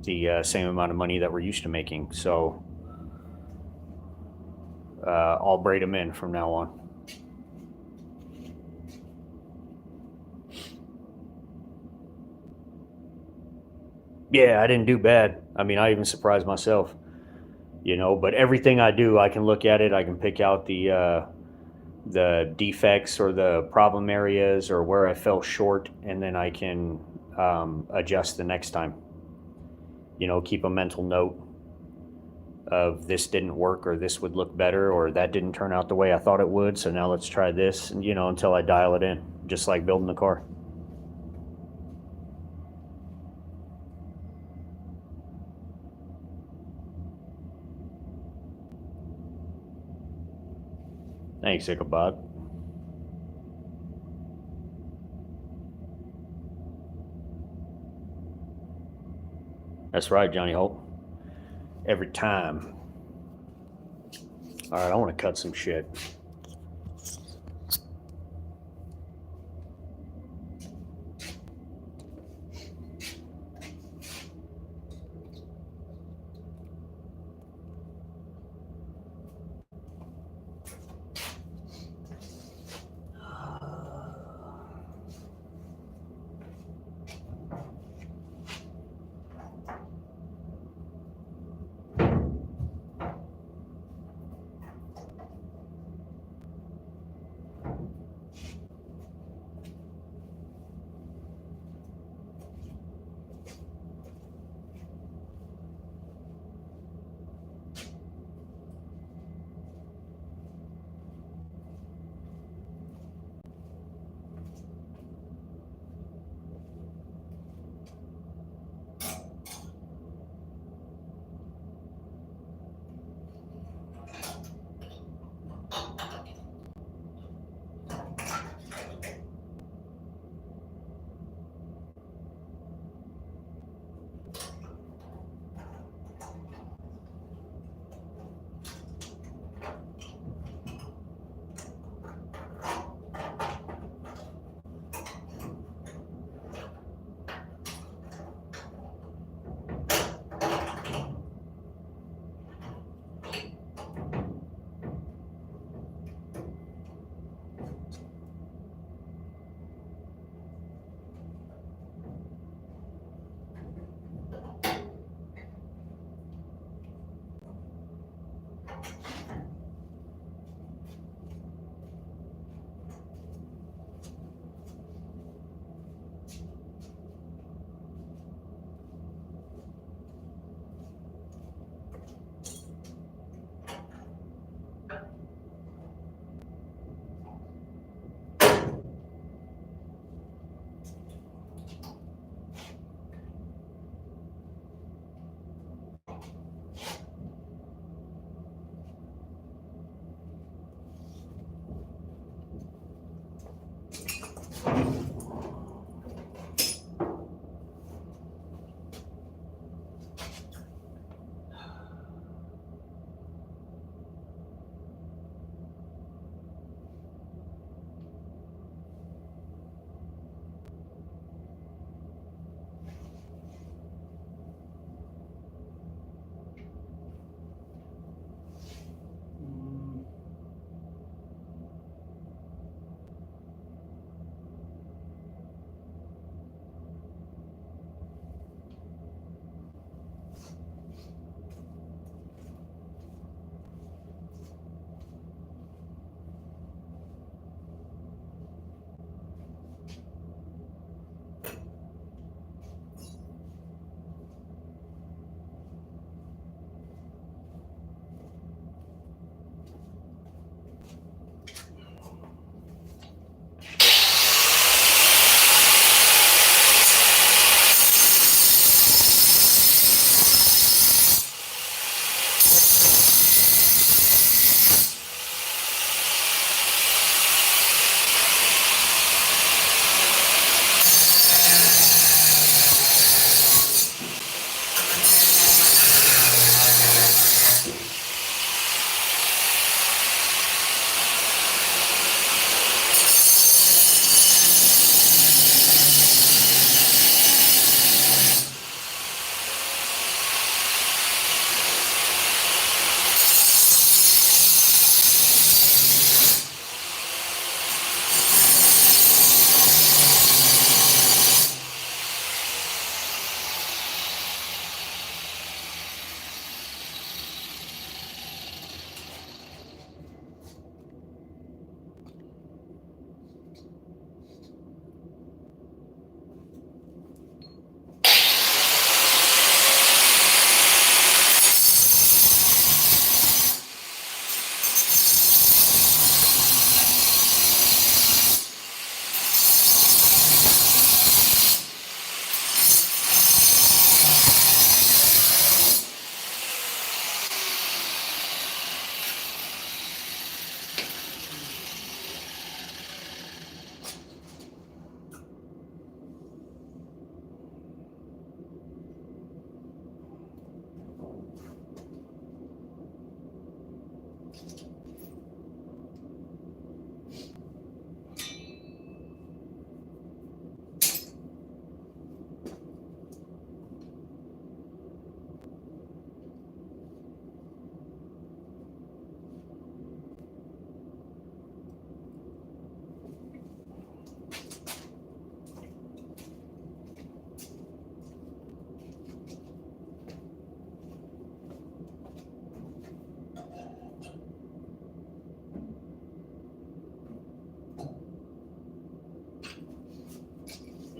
the same amount of money that we're used to making. So I'll braid them in from now on. Yeah, I didn't do bad. I mean, I even surprised myself. But everything I do, I can look at it, I can pick out the defects or the problem areas or where I fell short, and then I can adjust the next time. Keep a mental note of this didn't work, or this would look better, or that didn't turn out the way I thought it would, so now let's try this, and until I dial it in, just like building the car. Thanks, Ichabod. That's right, Johnny Holt. Every time. All right, I want to cut some shit.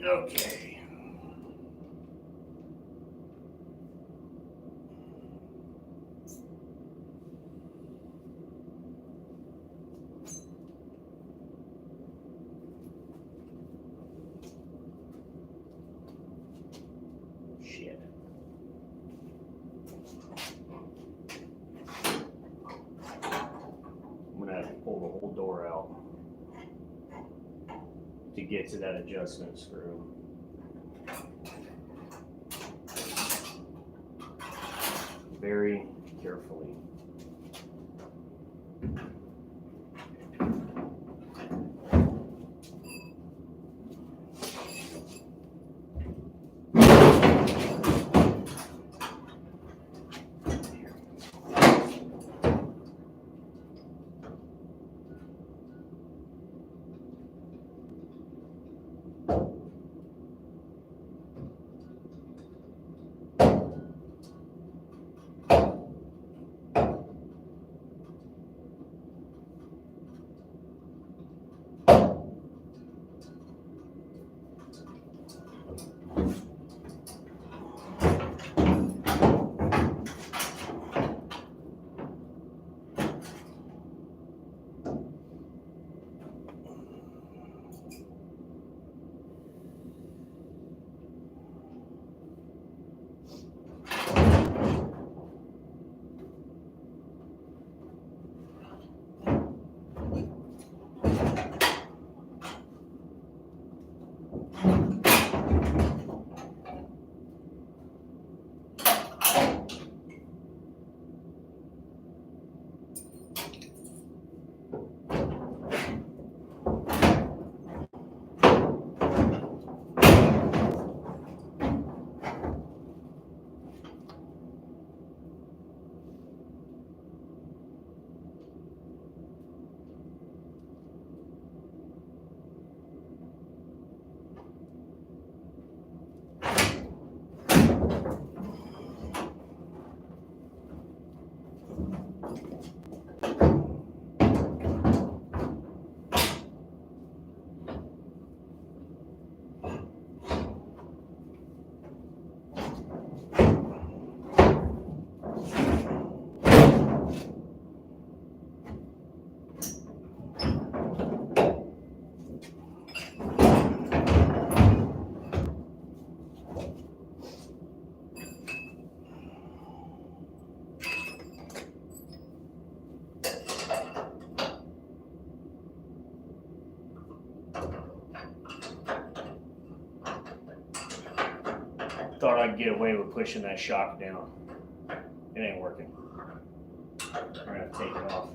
Okay. Shit. I'm gonna have to pull the whole door out to get to that adjustment screw. Very carefully. Thought I'd get away with pushing that shock down. It ain't working. I'm gonna have to take it off.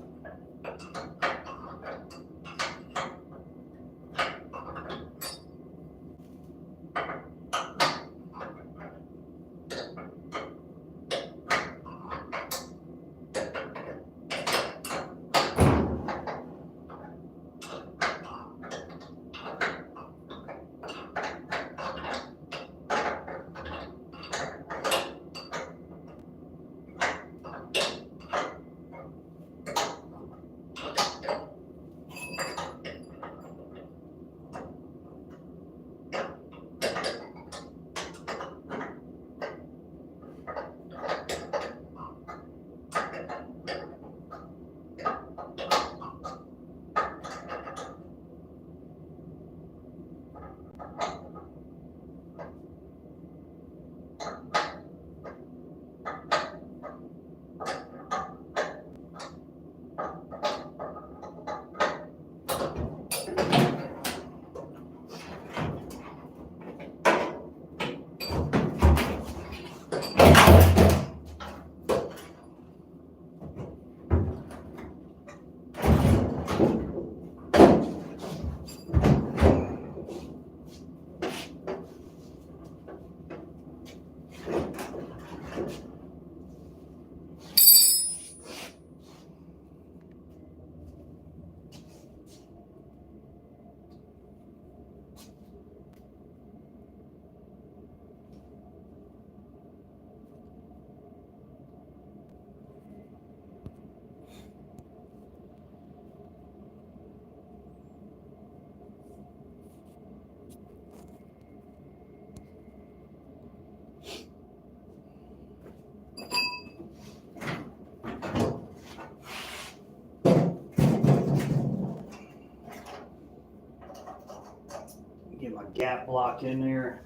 gap block in there.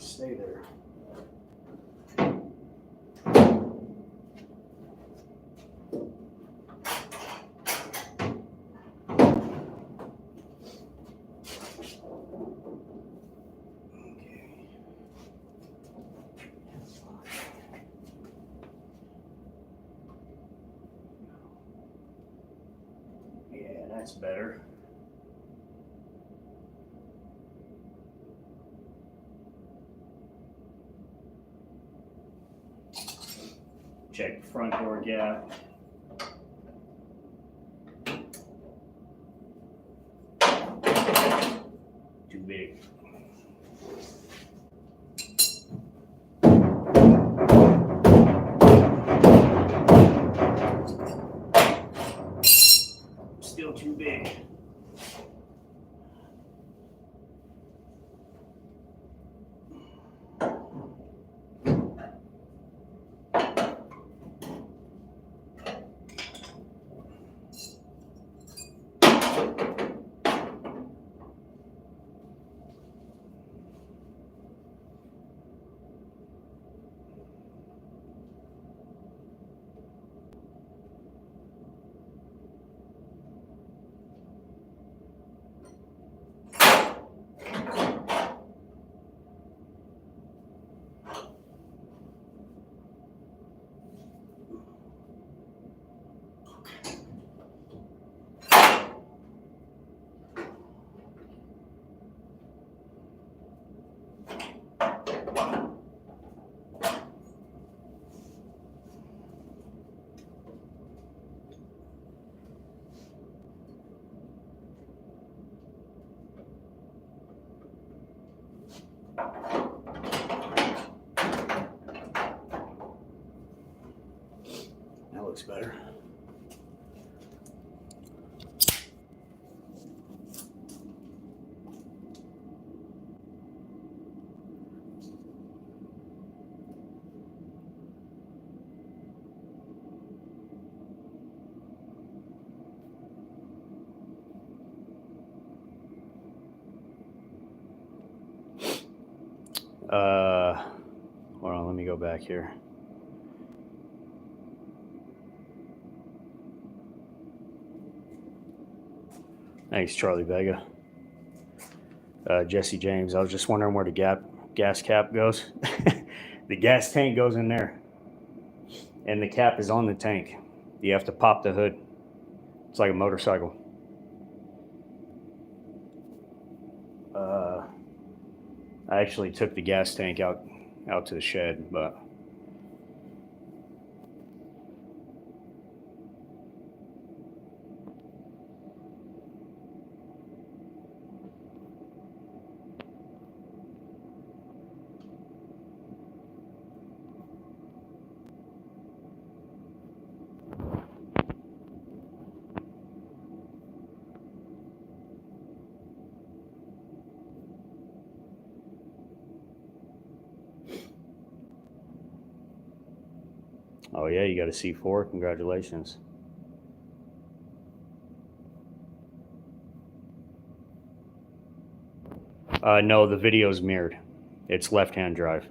Stay there. Yeah, that's better. Check front door gap. Too big. Still too big. That looks better. Hold on, let me go back here. Thanks, Charlie Vega. Jesse James, I was just wondering where the gas cap goes. The gas tank goes in there, and the cap is on the tank. You have to pop the hood. It's like a motorcycle. I actually took the gas tank out to the shed, but oh yeah, you got a C4. Congratulations. No, the video's mirrored. It's left-hand drive.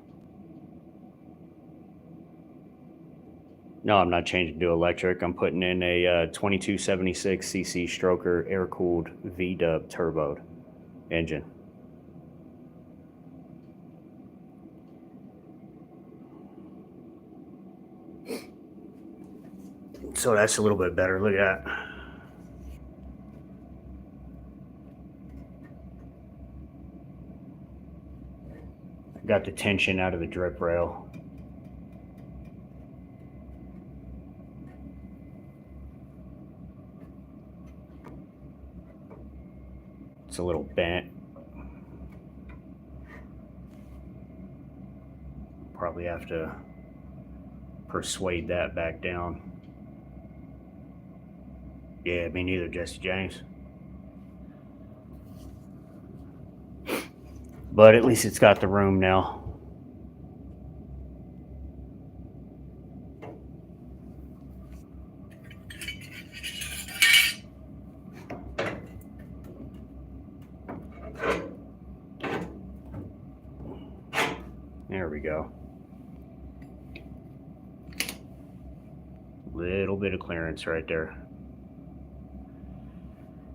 No, I'm not changing to electric. I'm putting in a 2276 cc stroker air-cooled V-dub turboed engine. So that's a little bit better. Look at that. Got the tension out of the drip rail. It's a little bent. probably have to persuade that back down. Yeah, me neither, Jesse James. But at least it's got the room now. There we go. Little bit of clearance right there.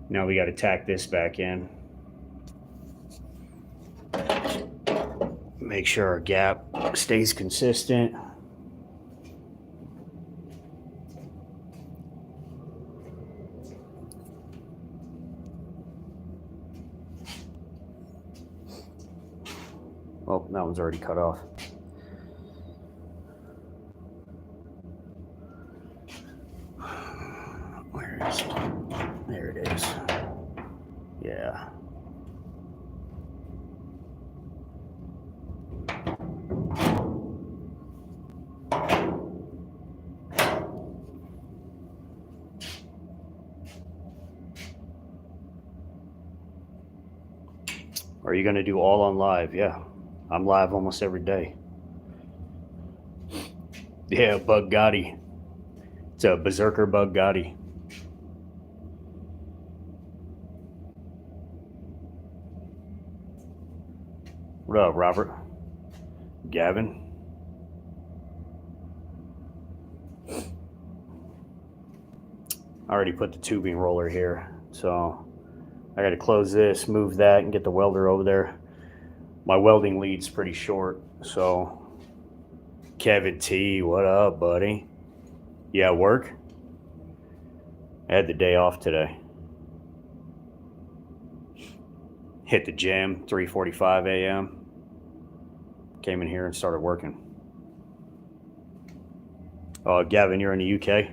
Now we got to tack this back in. Make sure our gap stays consistent. Oh, that one's already cut off. Where is it? There it is. Yeah. Are you going to do all on live? Yeah. I'm live almost every day. Yeah, Bug Gotti. It's a Berzerker Bug Gotti. What up, Robert? Gavin? I already put the tubing roller here, so I got to close this, move that, and get the welder over there. My welding lead's pretty short, so Kevin T, what up, buddy? You at work? I had the day off today. Hit the gym, 3:45 a.m. Came in here and started working. Oh, Gavin, you're in the UK?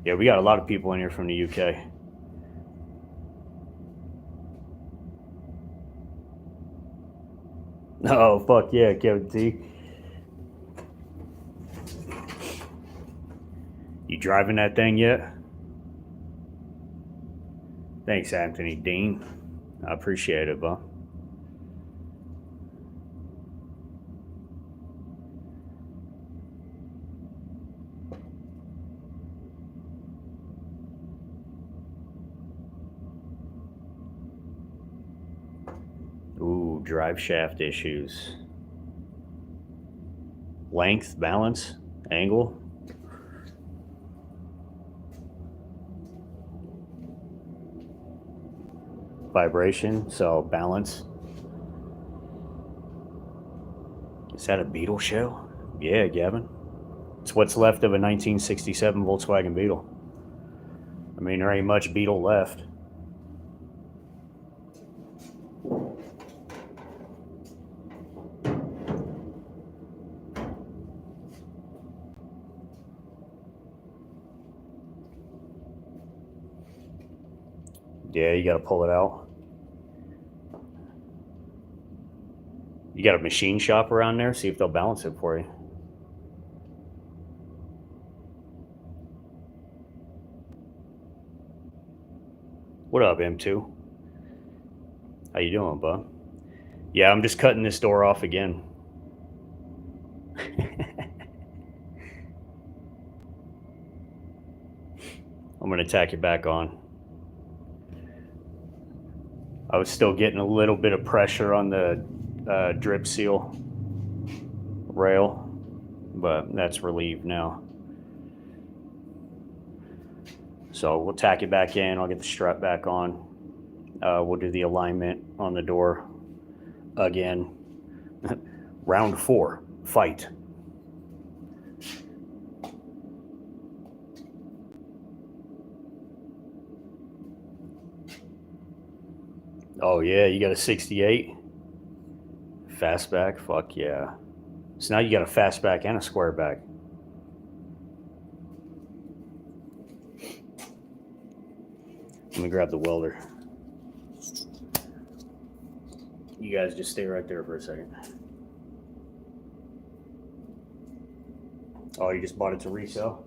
Yeah, we got a lot of people in here from the UK. Oh, fuck yeah, Kevin T. You driving that thing yet? Thanks, Anthony Dean. I appreciate it, bro. Ooh, drive shaft issues. Length, balance, angle. Vibration, so balance. Is that a Beetle shell? Yeah, Gavin. It's what's left of a 1967 Volkswagen Beetle. I mean, there ain't much Beetle left. Yeah, you gotta pull it out. You got a machine shop around there? See if they'll balance it for you. What up, M2? How you doing, bud? Yeah, I'm just cutting this door off again. I'm gonna tack it back on. I was still getting a little bit of pressure on the drip seal rail, but that's relieved now. So we'll tack it back in. I'll get the strut back on. We'll do the alignment on the door again. Round 4, fight. Oh yeah, you got a 68? Fastback? Fuck yeah. So now you got a fastback and a square back. Let me grab the welder. You guys just stay right there for a second. Oh, you just bought it to resell?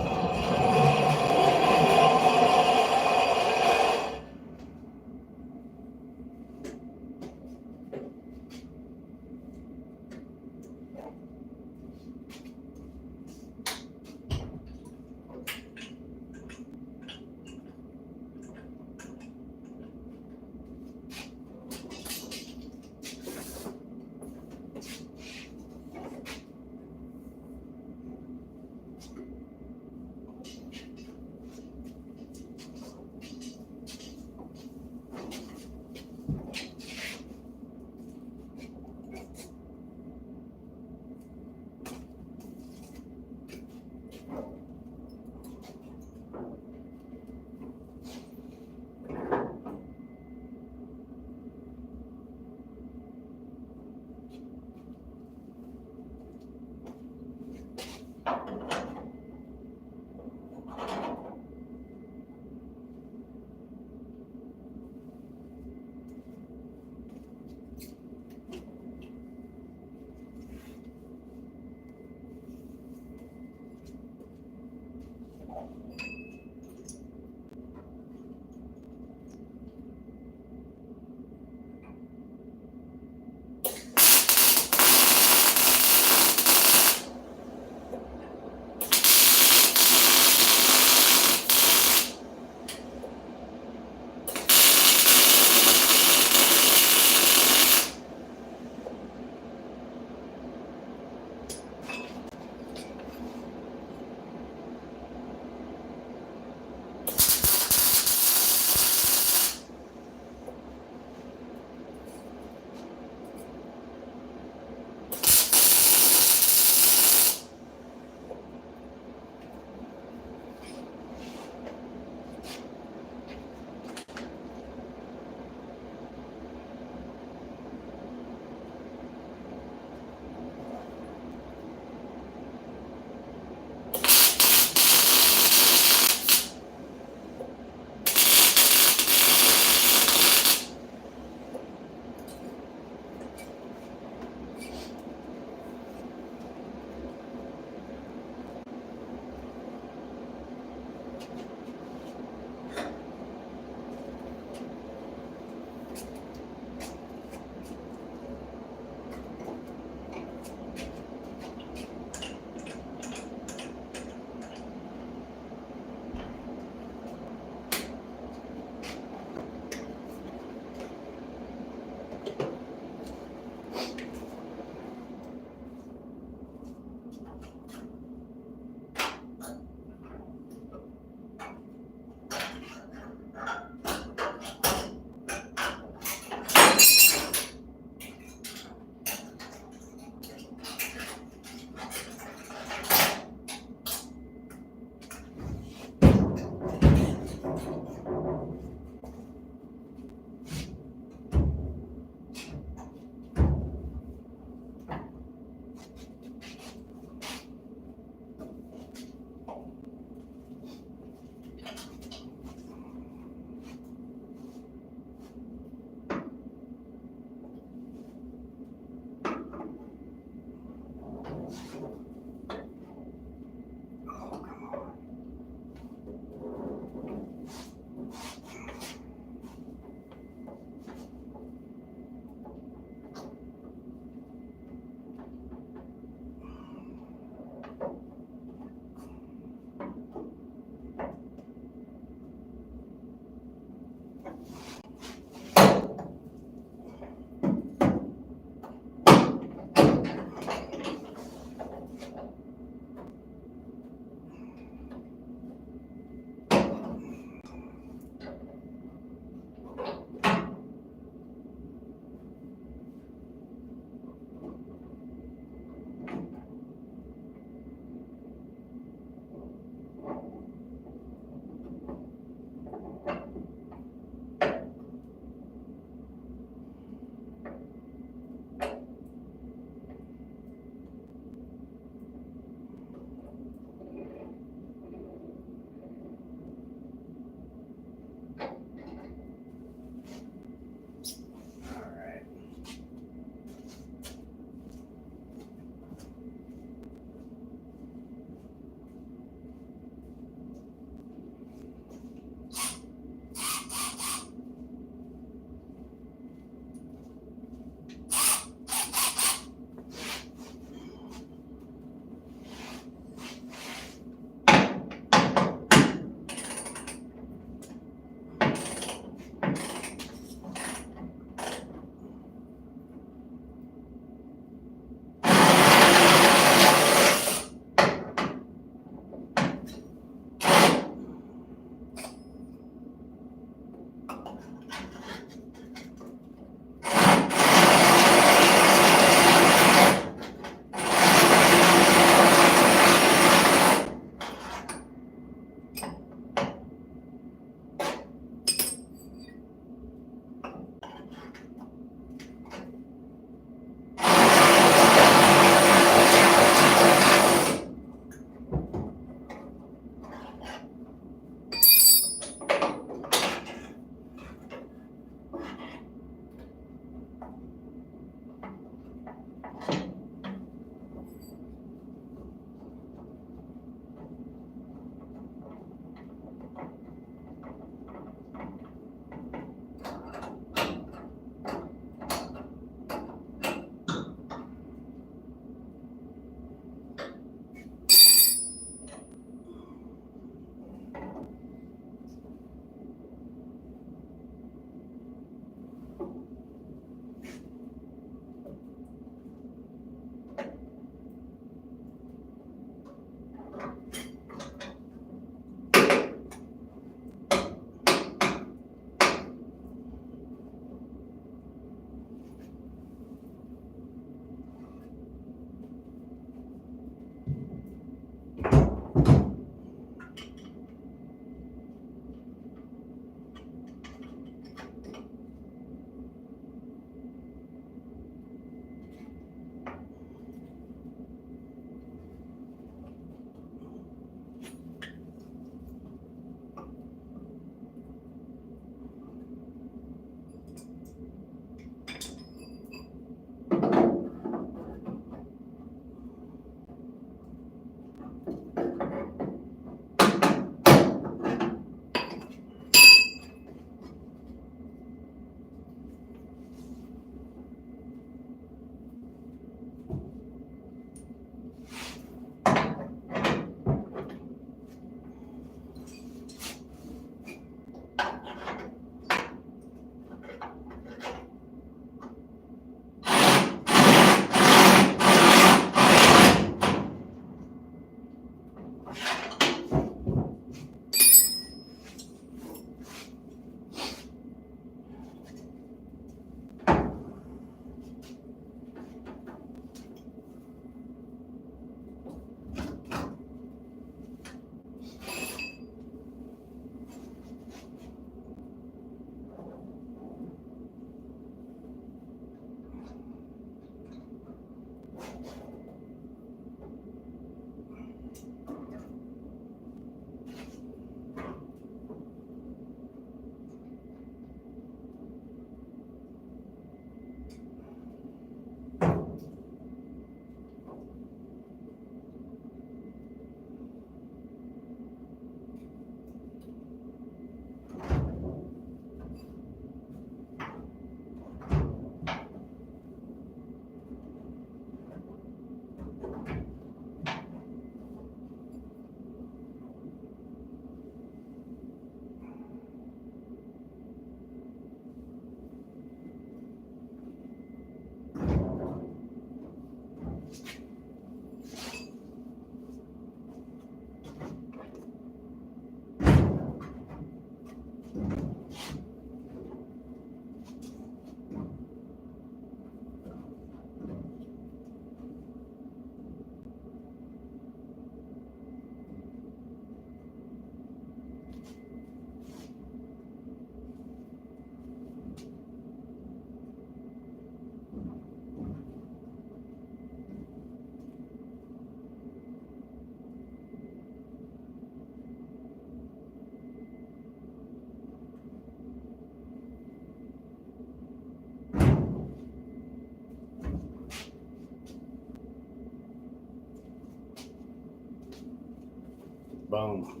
Boom.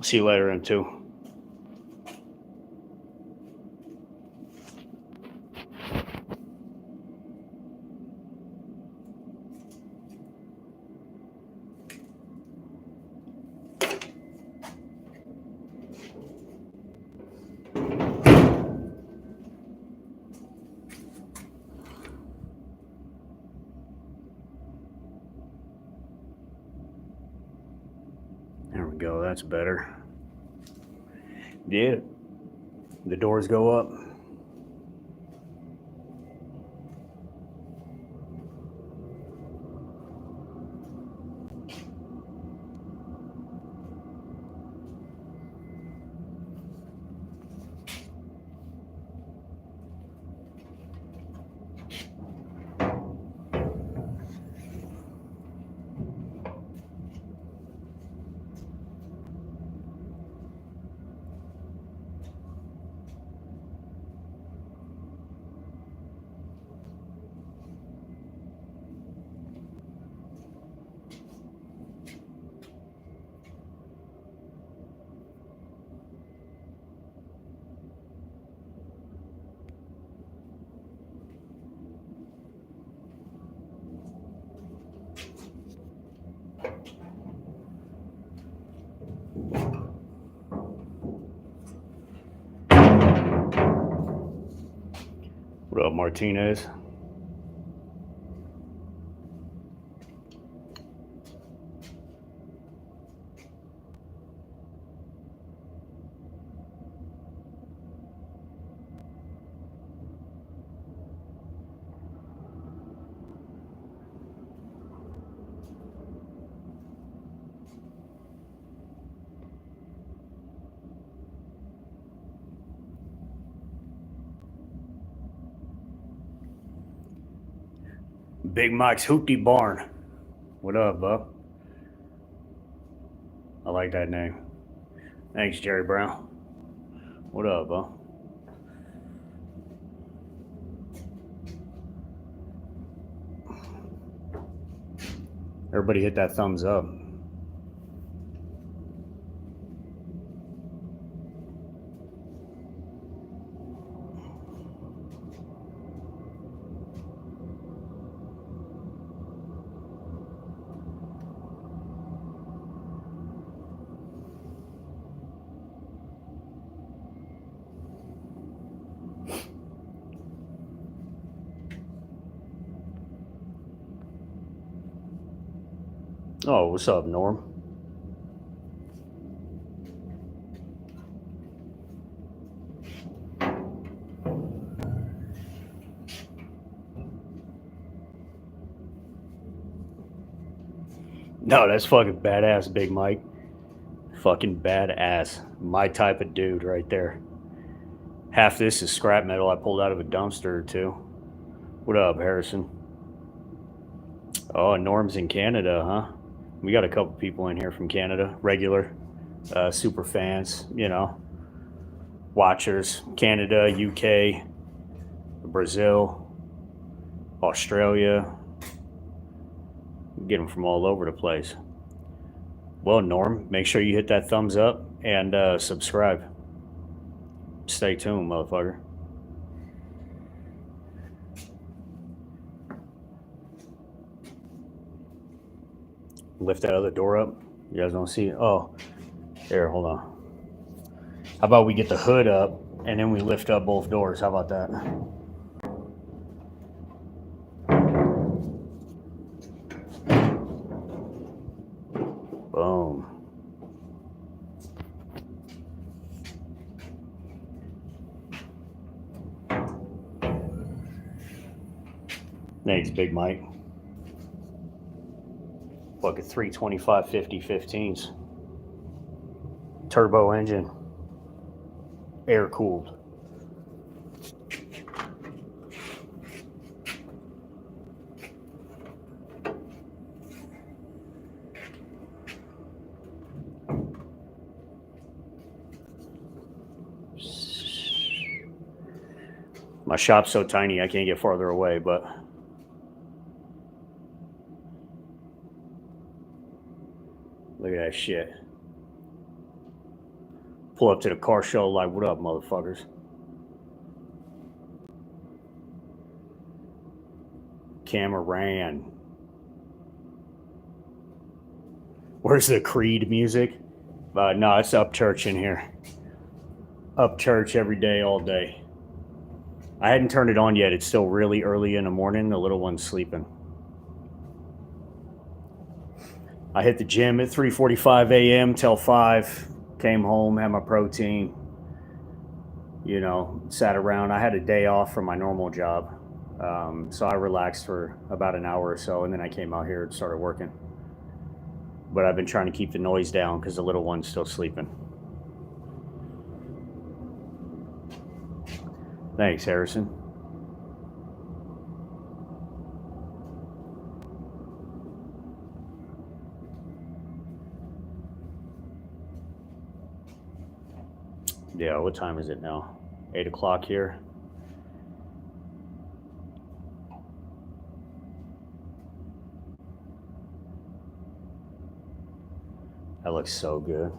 See you later, M2. There we go, that's better. Yeah, the doors go up. What up, Martinez? Big Mike's Hoopty Barn. What up, bub? I like that name. Thanks, Jerry Brown. What up, bub? Everybody hit that thumbs up. Oh, what's up, Norm? No, that's fucking badass, Big Mike. Fucking badass. My type of dude right there. Half this is scrap metal I pulled out of a dumpster or two. What up, Harrison? Oh, Norm's in Canada, huh? We got a couple people in here from Canada, regular, super fans, you know, watchers. Canada, UK, Brazil, Australia. Get them from all over the place. Well, Norm, make sure you hit that thumbs up and subscribe. Stay tuned, motherfucker. Lift that other door up. You guys don't see it? Oh, there, hold on. How about we get the hood up and then we lift up both doors? How about that? Boom. Thanks, Big Mike. Look at 325 50 15s. Turbo engine. Air cooled. My shop's so tiny I can't get farther away, but Look at that shit. Pull up to the car show like, what up, motherfuckers? Camera ran. Where's the Creed music? No, it's Upchurch in here. Upchurch every day, all day. I hadn't turned it on yet. It's still really early in the morning. The little one's sleeping. I hit the gym at 3:45 a.m. till 5. Came home, had my protein. You know, sat around. I had a day off from my normal job. So I relaxed for about an hour or so, and then I came out here and started working. But I've been trying to keep the noise down because the little one's still sleeping. Thanks, Harrison. Yeah, what time is it now? 8 o'clock here. That looks so good.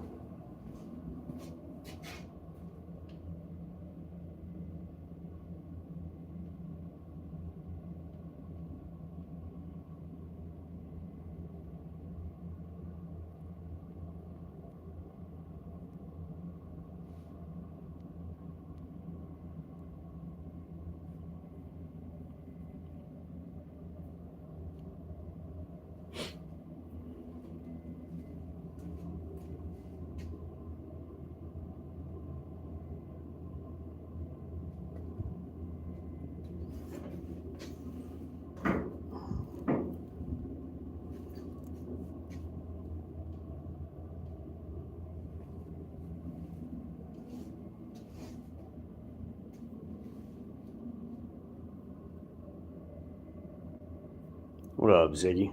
What up, Ziggy?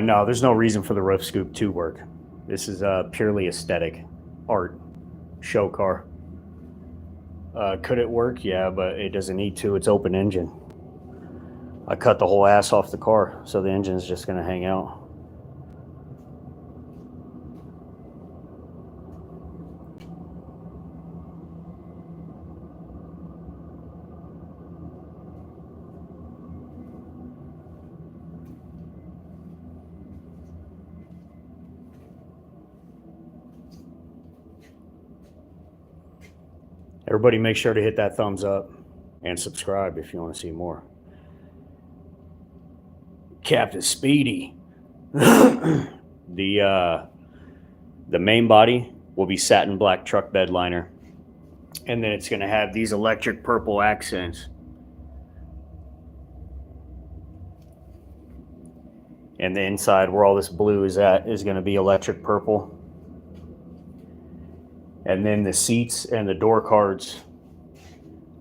No, there's no reason for the roof scoop to work. This is purely aesthetic, art, show car. Could it work? Yeah, but it doesn't need to. It's open engine. I cut the whole ass off the car, so the engine's just going to hang out. Everybody make sure to hit that thumbs up and subscribe if you want to see more. Captain Speedy. The main body will be satin black truck bed liner. And then it's going to have these electric purple accents. And the inside where all this blue is at is going to be electric purple. And then the seats and the door cards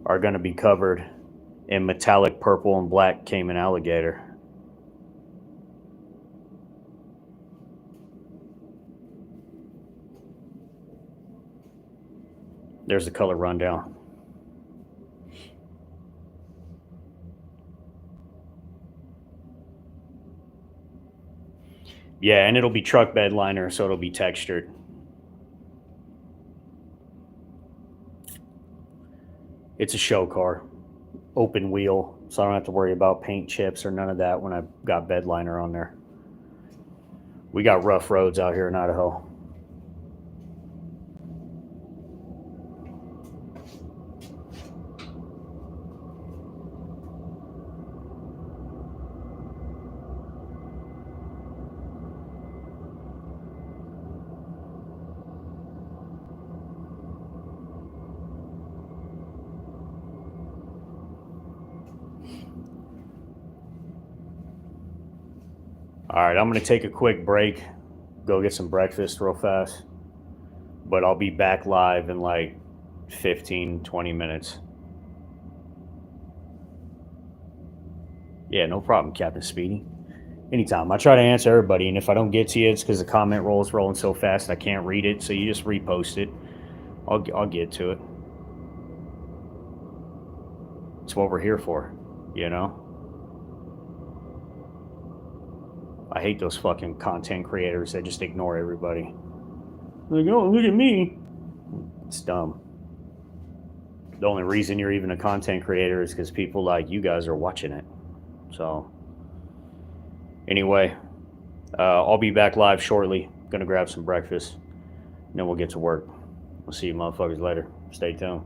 are going to be covered in metallic purple and black Cayman alligator. There's the color rundown. Yeah, and it'll be truck bed liner, so it'll be textured. It's a show car, open wheel, so I don't have to worry about paint chips or none of that when I've got bed liner on there. We got rough roads out here in Idaho. All right, I'm going to take a quick break, go get some breakfast real fast, but I'll be back live in like 15, 20 minutes. Yeah, no problem, Captain Speedy. Anytime. I try to answer everybody, and if I don't get to you, it's because the comment roll is rolling so fast I can't read it. So you just repost it. I'll get to it. It's what we're here for, you know? I hate those fucking content creators that just ignore everybody. Like, oh, look at me. It's dumb. The only reason you're even a content creator is because people like you guys are watching it. So, anyway, I'll be back live shortly. Gonna grab some breakfast, and then we'll get to work. We'll see you motherfuckers later. Stay tuned.